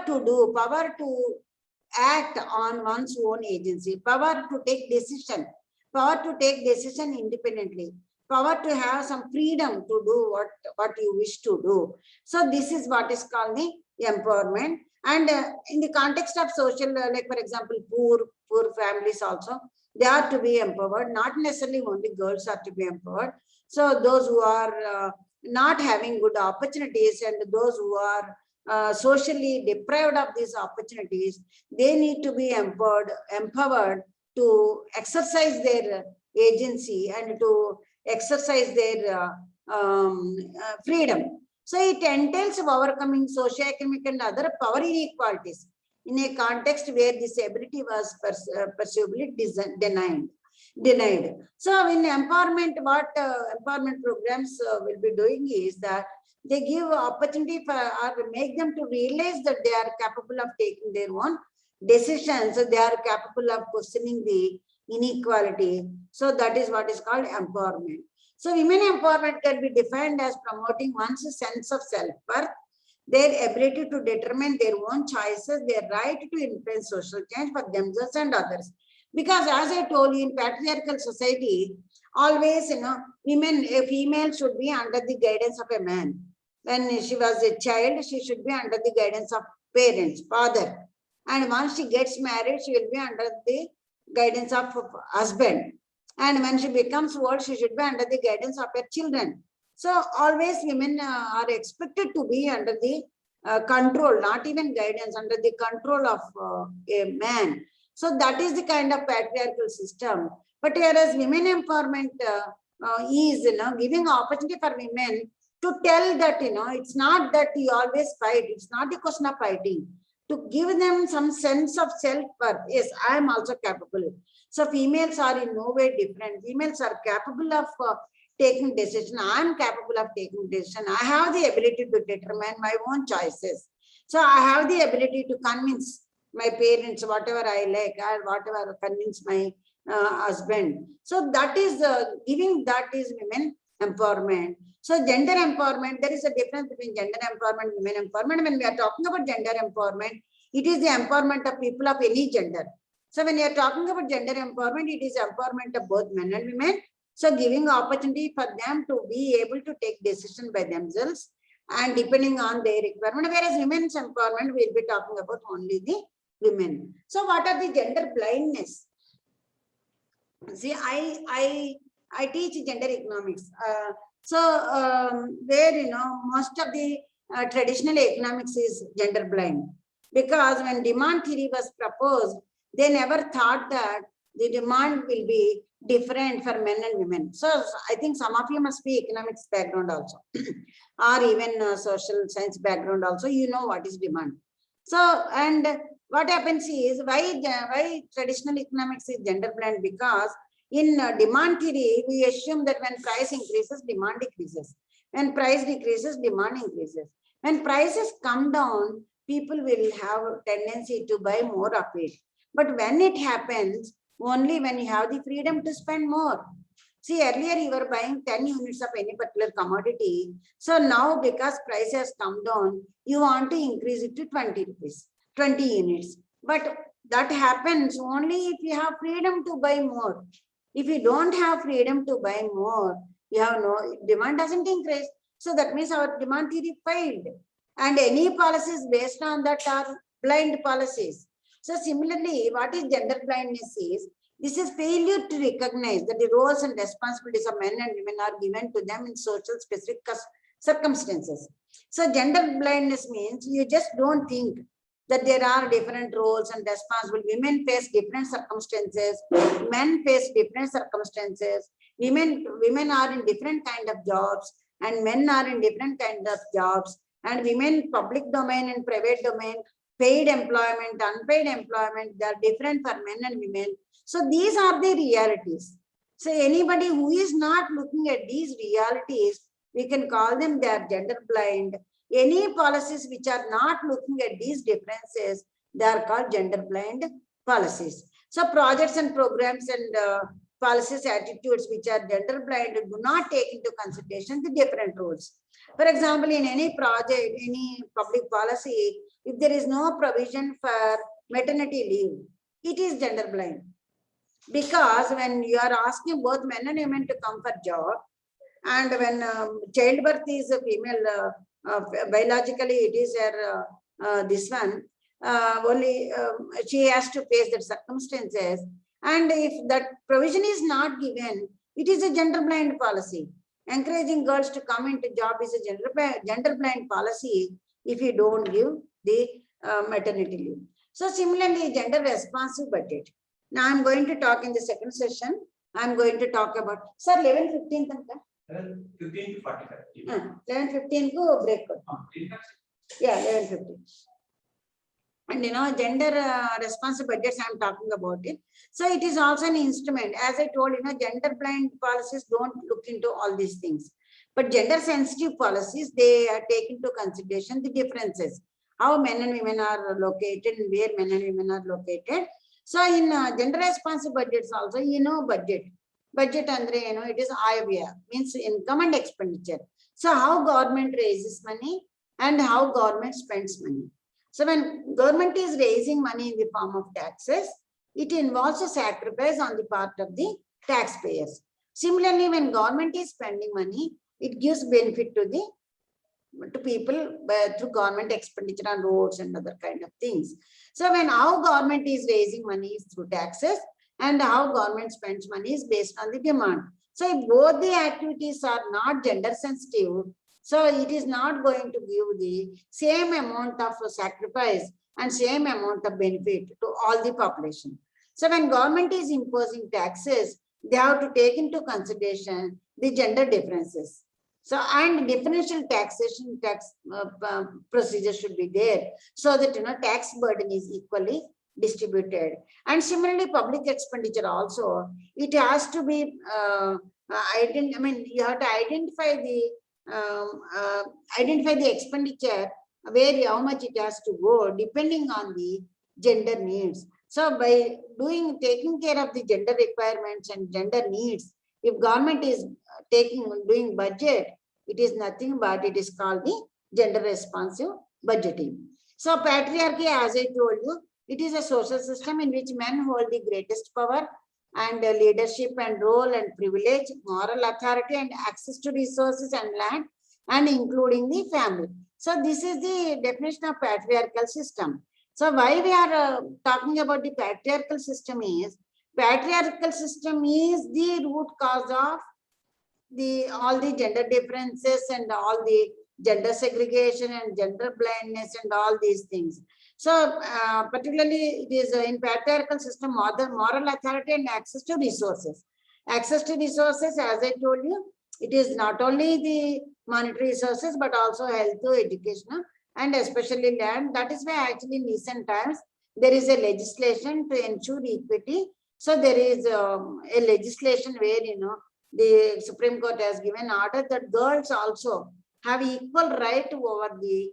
to do, power to act on one's own agency, power to take decision independently, power to have some freedom to do what you wish to do. So this is what is called the empowerment. And in the context of social, like for example, poor families also, they are to be empowered. Not necessarily only girls are to be empowered. So those who are not having good opportunities and those who are socially deprived of these opportunities, they need to be empowered to exercise their agency and to exercise their freedom. So it entails overcoming socioeconomic and other power inequalities in a context where this ability was perceivably denied. So in empowerment, what empowerment programs will be doing is that they give opportunity for or make them to realize that they are capable of taking their own decisions. They are capable of questioning the inequality. So that is what is called empowerment. So women empowerment can be defined as promoting one's sense of self-worth, their ability to determine their own choices, their right to influence social change for themselves and others. Because as I told you, in patriarchal society, always, a female should be under the guidance of a man. When she was a child, she should be under the guidance of parents, father. And once she gets married, she will be under the guidance of husband. And when she becomes old, she should be under the guidance of her children. So always women are expected to be under the control, not even guidance, under the control of a man. So that is the kind of patriarchal system. But whereas women empowerment is, giving opportunity for women to tell that, it's not that you always fight. It's not a question of fighting. To give them some sense of self-worth. Yes, I am also capable. So females are in no way different. Females are capable of taking decision. I am capable of taking decision. I have the ability to determine my own choices. So I have the ability to convince my parents whatever I like, or whatever convince my husband. So that is giving, that is women empowerment. So gender empowerment, there is a difference between gender empowerment and women empowerment. When we are talking about gender empowerment, it is the empowerment of people of any gender. So when you are talking about gender empowerment, it is empowerment of both men and women. So giving opportunity for them to be able to take decision by themselves and depending on their requirement. Whereas women's empowerment, we'll be talking about only the women. So what are the gender blindness? See, I teach gender economics. Where most of the traditional economics is gender blind, because when demand theory was proposed, they never thought that the demand will be different for men and women. So I think some of you must be economics background also, or even social science background also. You know what is demand. So and what happens is why traditional economics is gender blind, because in demand theory, we assume that when price increases, demand decreases. When price decreases, demand increases. When prices come down, people will have a tendency to buy more of it. But when it happens, only when you have the freedom to spend more. See, earlier you were buying 10 units of any particular commodity. So now because price has come down, you want to increase it to 20 rupees, 20 units. But that happens only if you have freedom to buy more. If you don't have freedom to buy more, you have no demand doesn't increase. So that means our demand theory failed. And any policies based on that are blind policies. So similarly, what is gender blindness is, this is failure to recognize that the roles and responsibilities of men and women are given to them in social specific circumstances. So gender blindness means you just don't think that there are different roles and responsibilities. Women face different circumstances, men face different circumstances, women are in different kind of jobs and men are in different kind of jobs, and women public domain and private domain, paid employment, unpaid employment, they are different for men and women. So these are the realities. So anybody who is not looking at these realities, we can call them they are gender blind. Any policies which are not looking at these differences, they are called gender blind policies. So projects and programs and policies, attitudes which are gender blind do not take into consideration the different roles. For example, in any project, any public policy, if there is no provision for maternity leave, it is gender blind. Because when you are asking both men and women to come for job, and when childbirth is a female, biologically it is this one, only she has to face the circumstances. And if that provision is not given, it is a gender blind policy. Encouraging girls to come into job is a gender blind policy if you don't give the maternity leave. So similarly, gender responsive budget. Now I'm going to talk in the second session. I'm going to talk about, sir, 11:15. 11:15 to 45. 11:15 ko break. Yeah, 11:15. And gender responsive budgets, I'm talking about it. So it is also an instrument. As I told, gender blind policies don't look into all these things. But gender sensitive policies, they take into consideration the differences, how men and women are located and where men and women are located. So in gender responsive budgets also, budget andre, it is IVA, means income and expenditure. So how government raises money and how government spends money. So when government is raising money in the form of taxes, it involves a sacrifice on the part of the taxpayers. Similarly, when government is spending money, it gives benefit to people through government expenditure on roads and other kind of things. So when how government is raising money is through taxes, and how government spends money is based on the demand. So if both the activities are not gender sensitive, so it is not going to give the same amount of sacrifice and same amount of benefit to all the population. So when government is imposing taxes, they have to take into consideration the gender differences. So, and differential taxation procedure should be there, so that tax burden is equally distributed. And similarly, public expenditure also, it has to be you have to identify the expenditure, where how much it has to go depending on the gender needs. So by taking care of the gender requirements and gender needs, if government is doing budget, it is nothing but it is called the gender responsive budgeting. So patriarchy, as I told you, It is a social system in which men hold the greatest power and leadership and role and privilege, moral authority and access to resources and land, and including the family. So this is the definition of patriarchal system. So why we are talking about the patriarchal system is the root cause of all the gender differences and all the gender segregation and gender blindness and all these things. So particularly it is in patriarchal system, moral authority and access to resources. Access to resources, as I told you, it is not only the monetary resources, but also health, education, and especially land. That is why actually in recent times, there is a legislation to ensure equity. So there is a legislation where, the Supreme Court has given order that girls also have equal right over the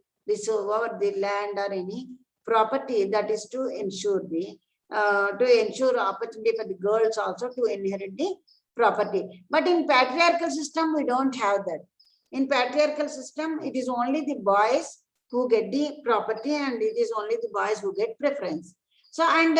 land or any property, that is to ensure opportunity for the girls also to inherit the property. But in patriarchal system, we don't have that. In patriarchal system, it is only the boys who get the property and it is only the boys who get preference. So, and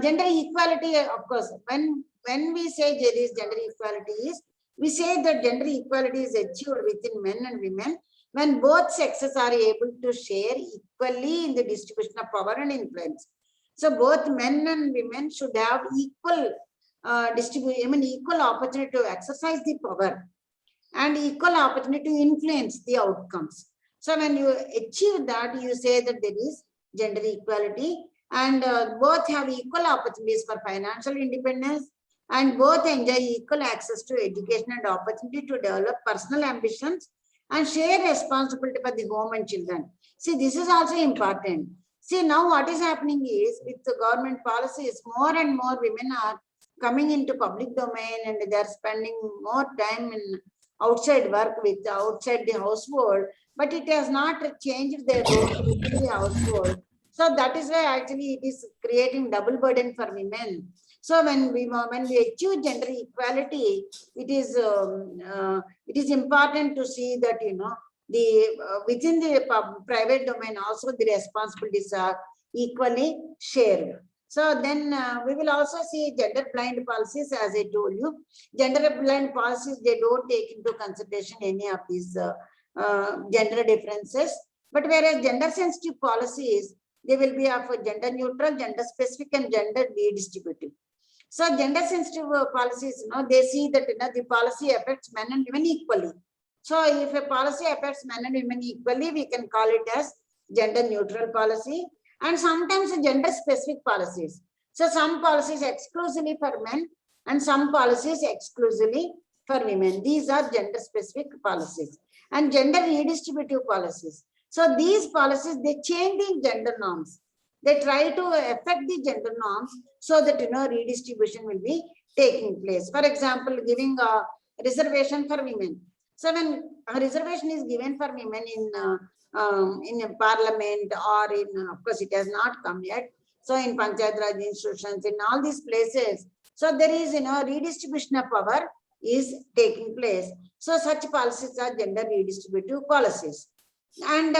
gender equality, of course, when we say there is gender equality, we say that gender equality is achieved within men and women when both sexes are able to share equally in the distribution of power and influence. So both men and women should have equal equal opportunity to exercise the power and equal opportunity to influence the outcomes. So when you achieve that, you say that there is gender equality, and both have equal opportunities for financial independence, and both enjoy equal access to education and opportunity to develop personal ambitions and share responsibility for the home and children. See, this is also important. See, now what is happening is, with the government policies, more and more women are coming into public domain and they are spending more time in outside work with outside the household, but it has not changed their role within the household. So that is why actually it is creating double burden for women. So when we achieve gender equality, it is important to see that within the private domain also the responsibilities are equally shared. So then we will also see gender blind policies. As I told you, gender blind policies, they don't take into consideration any of these gender differences. But whereas gender sensitive policies, they will be of gender neutral, gender specific, and gender redistributive. So gender sensitive policies, they see that the policy affects men and women equally. So if a policy affects men and women equally, we can call it as gender neutral policy. And sometimes gender specific policies. So some policies exclusively for men and some policies exclusively for women. These are gender specific policies. And gender redistributive policies. So these policies, they change the gender norms. They try to affect the gender norms so that redistribution will be taking place. For example, giving a reservation for women. So when a reservation is given for women in a parliament or in, of course, it has not come yet. So in Panchayat Raj institutions, in all these places, so there is redistribution of power is taking place. So such policies are gender redistributive policies. And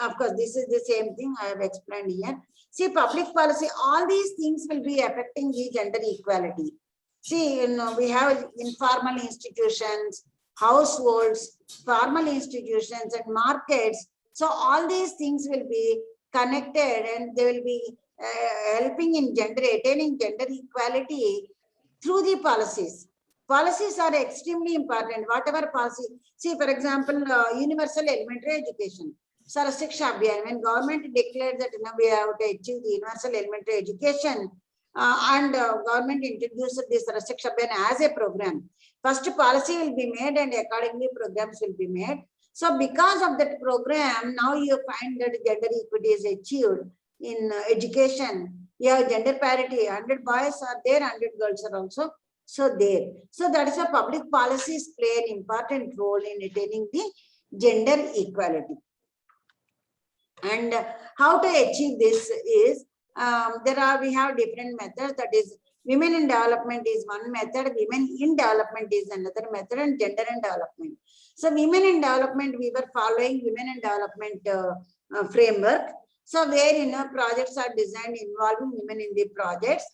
of course, this is the same thing I have explained here. See, public policy, all these things will be affecting the gender equality. See, we have informal institutions, households, formal institutions, and markets. So all these things will be connected and they will be helping in attaining gender equality through the policies. Policies are extremely important. Whatever policy, see, for example, universal elementary education. Sarva Shiksha Abhiyan, when government declared that we have to achieve the universal elementary education, and government introduced this Sarva Shiksha Abhiyan as a program. First policy will be made and accordingly programs will be made. So because of that program, now you find that gender equity is achieved in education. You have gender parity, 100 boys are there, 100 girls are also there. So that is why public policies play an important role in attaining the gender equality. And how to achieve this is, we have different methods. That is, women in development is one method, women in development is another method, and gender in development. So women in development, we were following women in development framework. So where projects are designed involving women in the projects,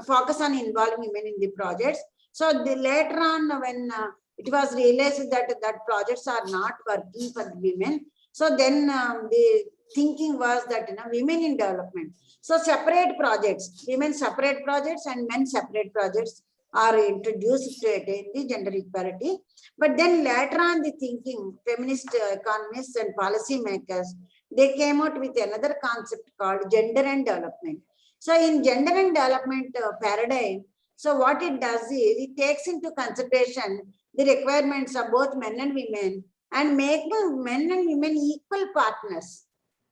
focus on involving women in the projects. So later on, when it was realized that projects are not working for women, so then the thinking was that women in development. So separate projects, women separate projects and men separate projects are introduced to attain the gender equality. But then later on, the thinking, feminist economists and policy makers, they came out with another concept called gender and development. So in gender and development paradigm, so what it does is it takes into consideration the requirements of both men and women and make men and women equal partners.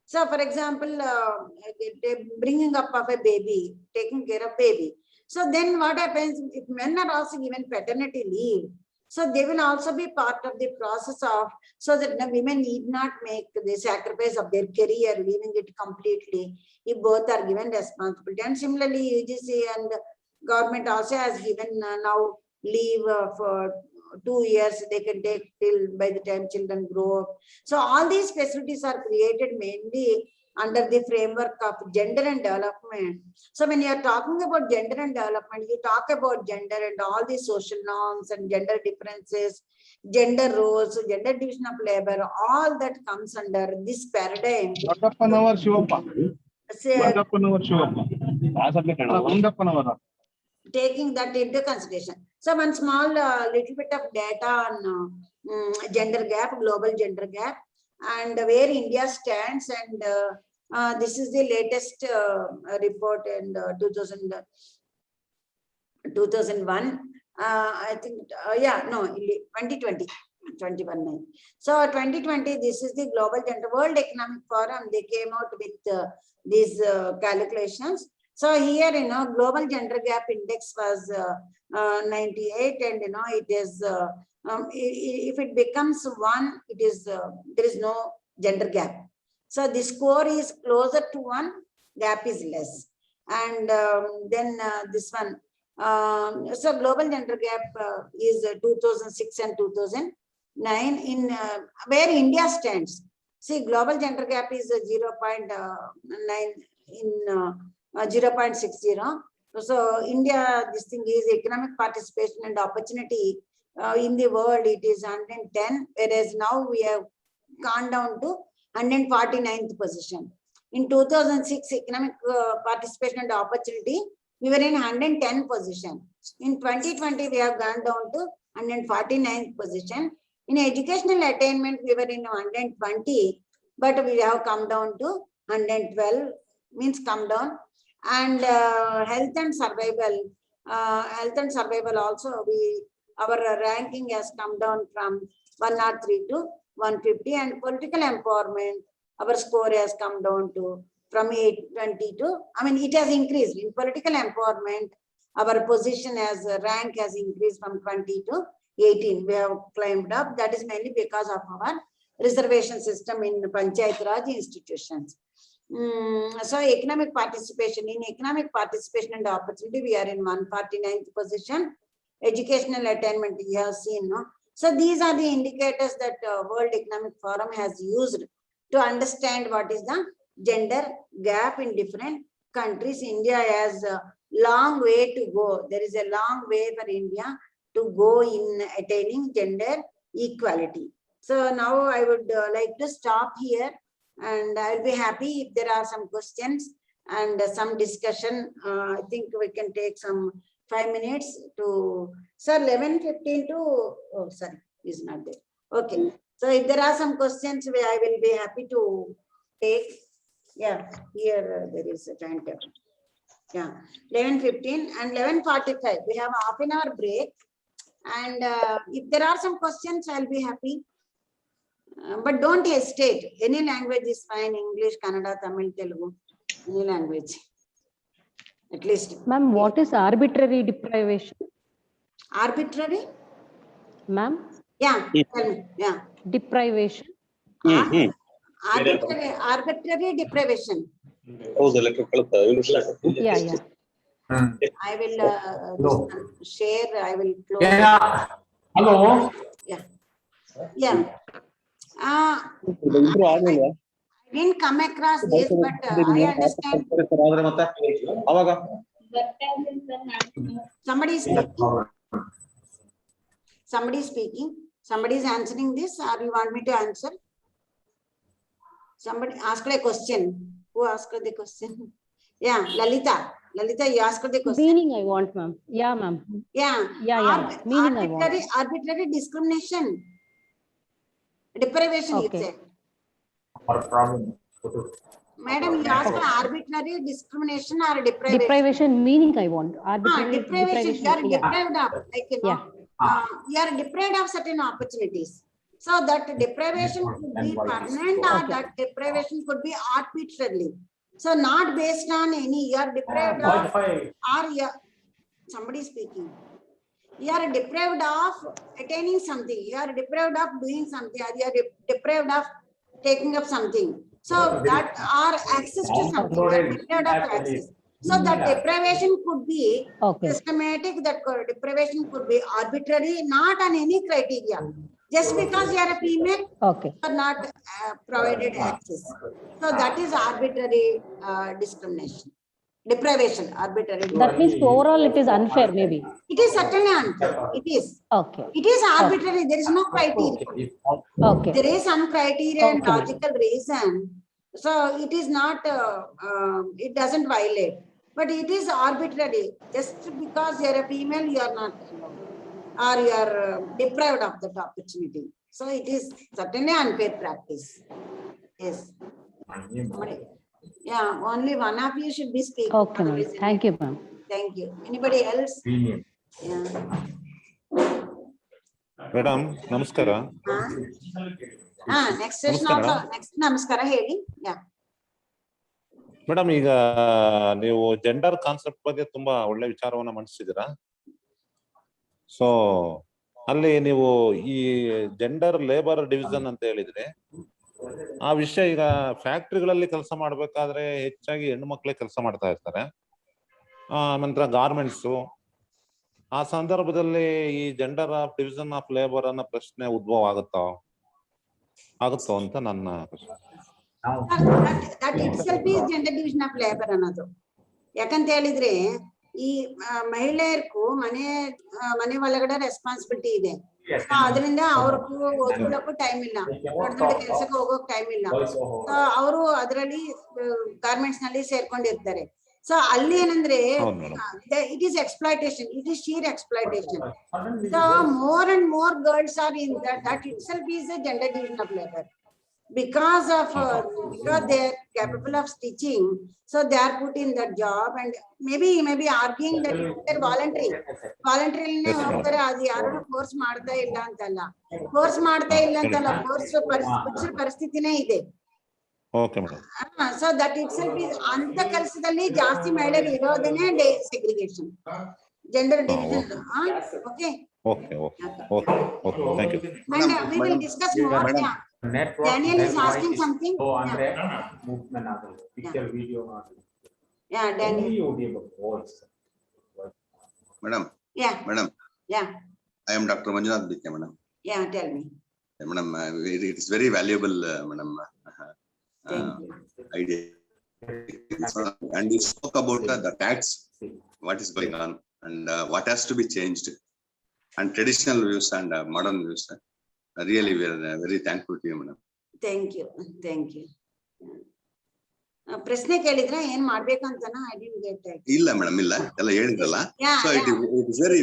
So for example, bringing up of a baby, taking care of baby. So then what happens if men are also given paternity leave? So they will also be part of the process of, so that the women need not make the sacrifice of their career, leaving it completely, if both are given responsibility. And similarly, UGC and government also has given now leave for 2 years, they can take till by the time children grow up. So all these facilities are created mainly under the framework of gender and development. So when you are talking about gender and development, you talk about gender and all the social norms and gender differences, gender roles, gender division of labor, all that comes under this paradigm. Taking that into consideration. So one small little bit of data on gender gap, global gender gap, and where India stands. And this is the latest report in 2001. I think, 2020. 21. So 2020, this is the Global Gender World Economic Forum. They came out with these calculations. So here, global gender gap index was 98, and it is if it becomes 1, it is there is no gender gap. So the score is closer to 1, gap is less. And then this one. So global gender gap is 2006 and 2009 in where India stands. See, global gender gap is 0.9 in 0.60. So India, this thing is economic participation and opportunity in the world, it is 110, whereas now we have gone down to 149th position. In 2006, economic participation and opportunity, we were in 110 position. In 2020, we have gone down to 149th position. In educational attainment, we were in 120, but we have come down to 112, means come down. And health and survival also, our ranking has come down from 103 to 150, and political empowerment, our score has come down to from 820 to, it has increased. In political empowerment, our position as rank has increased from 20 to 18. We have climbed up. That is mainly because of our reservation system in Panchayat Raj institutions. So economic participation, and opportunity, we are in 149th position. Educational attainment, you have seen, no? So these are the indicators that World Economic Forum has used to understand what is the gender gap in different countries. India has a long way to go. There is a long way for India to go in attaining gender equality. So now I would like to stop here, and I'll be happy if there are some questions and some discussion. I think we can take some 5 minutes to, sir, 11:15 to, oh, sorry, is not there. Okay. So if there are some questions, I will be happy to take. Yeah, here there is a time table. Yeah, 11:15 and 11:45. We have half an hour break. And if there are some questions, I'll be happy. But don't hesitate. Any language is fine. English, Kannada, Tamil, Telugu, any language. At least. Ma'am, what is arbitrary deprivation? Arbitrary? Ma'am? Yeah, tell me. Yeah. Deprivation. Arbitrary deprivation. Yeah, yeah. I will share. I will close. Yeah. Hello. Yeah. Yeah. I Didn't come across this, but I understand. Somebody is speaking. Somebody is speaking. Somebody is answering this, or you want me to answer? Somebody asked a question. Who asked the question? Yeah, Lalita. Lalita, you asked the question. Meaning I want, ma'am. Yeah, ma'am. Yeah. Yeah. Meaning I want. Arbitrary discrimination. Deprivation, you Okay. say. Madam, you asked arbitrary discrimination or deprivation? Deprivation meaning I want. Arbitrary Deprivation. You are yeah. deprived of, like, you know, you are deprived of certain opportunities. So that deprivation could be permanent, or that deprivation could be arbitrarily. So not based on any, you are deprived of, or you are, somebody speaking. You are deprived of attaining something. You are deprived of doing something. Or you are deprived of taking up something. So that are access to something. You are deprived of access. So that deprivation could be systematic. That deprivation could be arbitrary, not on any criteria. Just because you are a female, you are not provided access. So that is arbitrary discrimination. Deprivation, arbitrary. That means overall it is unfair, maybe. It is certainly unfair. It is. Okay. It is arbitrary. There is no criteria. Okay. There is some criteria and logical reason. So it is not, it doesn't violate. But it is arbitrary. Just because you are a female, you are not allowed. Or you are deprived of that opportunity. So it is certainly unfair practice. Yes. Yeah, only one of you should be speaking. Okay, ma'am. Thank you, ma'am. Thank you. Anybody else? Yeah. Madam, namaskara. Next session also. Next, namaskara, ಹೇಳಿ. Yeah. Madam, ಈಗ ನೀವು gender concept ಬಗ್ಗೆ ತುಂಬಾ ಒಳ್ಳೆ ವಿಚಾರವನ್ನ ಮಂಡಿಸಿದ್ದೀರಾ. So ಅಲ್ಲಿ ನೀವು ಈ ಜೆಂಡರ್ ಲೇಬರ್ ಡಿವಿಷನ್ ಅಂತ ಹೇಳಿದ್ರೆ, ಆ ವಿಷಯ ಈಗ ಫ್ಯಾಕ್ಟ್ರಿಗಳಲ್ಲಿ ಕೆಲಸ ಮಾಡ್ಬೇಕಾದ್ರೆ ಹೆಚ್ಚಾಗಿ ಹೆಣ್ಣು ಮಕ್ಕಳೇ ಕೆಲಸ ಮಾಡ್ತಾ ಇರ್ತಾರೆ. ನಂತರ ಗಾರ್ಮೆಂಟ್ಸ್, ಆ ಸಂದರ್ಭದಲ್ಲಿ ಈ gender of division of labour ಅನ್ನೋ ಪ್ರಶ್ನೆ ಉದ್ಭವ ಆಗುತ್ತೋ ಅಂತ ನನ್ನ ಪ್ರಶ್ನೆ. That itself is gender division of labor ಅನ್ನೋದು. ಯಾಕಂತ ಹೇಳಿದ್ರೆ ಈ ಮಹಿಳೆಯರ್ಗೂ ಮನೆ ಒಳಗಡೆ ರೆಸ್ಪಾನ್ಸಿಬಿಲಿಟಿ ಇದೆ. ಅದರಿಂದ ಅವ್ರಿಗೂ ಓದ್ಕೊಳ್ಳೋಕ್ಕೂ ಟೈಮ್ ಇಲ್ಲ, ದೊಡ್ಡ ದೊಡ್ಡ ಕೆಲಸಕ್ಕೆ ಹೋಗೋಕ್ ಟೈಮ್ ಇಲ್ಲ. ಅವರು ಅದರಲ್ಲಿ ಗಾರ್ಮೆಂಟ್ಸ್ ನಲ್ಲಿ ಸೇರ್ಕೊಂಡಿರ್ತಾರೆ. ಸೊ ಅಲ್ಲಿ ಏನಂದ್ರೆ it is exploitation, it is sheer exploitation. So more and more girls are in that it self is A gender division of labour. Because they are capable of stitching, so they are put in that job, and maybe arguing that they're voluntarily ಹೋಗ್ತಾರೆ. ಅದು ಯಾರು force ಮಾಡ್ತಾ ಇಲ್ಲ ಅಂತಲ್ಲ, force ಪರಿಸ್ಥಿತಿನೇ ಇದೆ. So that itself is, ಅಂತ ಕೆಲಸದಲ್ಲಿ ಜಾಸ್ತಿ ಮಹಿಳೆಯರು ಇರೋದೇನೆ segregation, gender division. Okay, thank you. And we will discuss more. Daniel is asking something. Yeah, Daniel. Madam. Yeah. Madam. Yeah. I am Dr. Manjunath Bikya, madam. Yeah, tell me. Madam, it is very valuable, madam. Idea. And you spoke about the tax, what is going on, and what has to be changed, and traditional views and modern views. Really, we are very thankful to you, madam. Thank you. ಪ್ರಶ್ನೆ ಕೇಳಿದ್ರೆ ಏನ್ ಮಾಡ್ಬೇಕು ಅಂತನಾ? I didn't get that. ಇಲ್ಲ madam, ಇಲ್ಲ, ಎಲ್ಲ ಹೇಳಿದ್ರಲ್ಲ. So it is very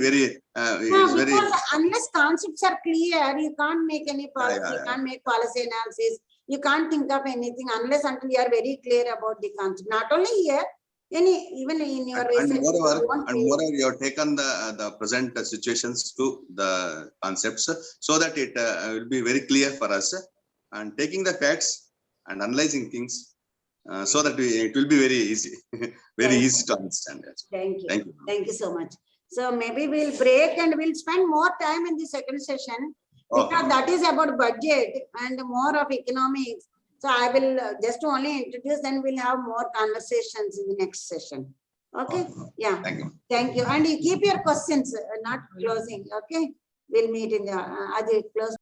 unless concepts are clear, you can't make any policy, you can't make policy analysis, you can't think of anything unless until you are very clear about the concept. Not only here, even in your research. And moreover, you have taken the present situations to the concepts so that it will be very clear for us, and taking the facts and analyzing things so that it will be very easy, easy to understand. Thank you so much. So maybe we'll break and we'll spend more time in the second session, because that is about budget and more of economics. So I will just only introduce, then we'll have more conversations in the next session. Okay? Yeah. Thank you. And you keep your questions, not closing. Okay? We'll meet in the close.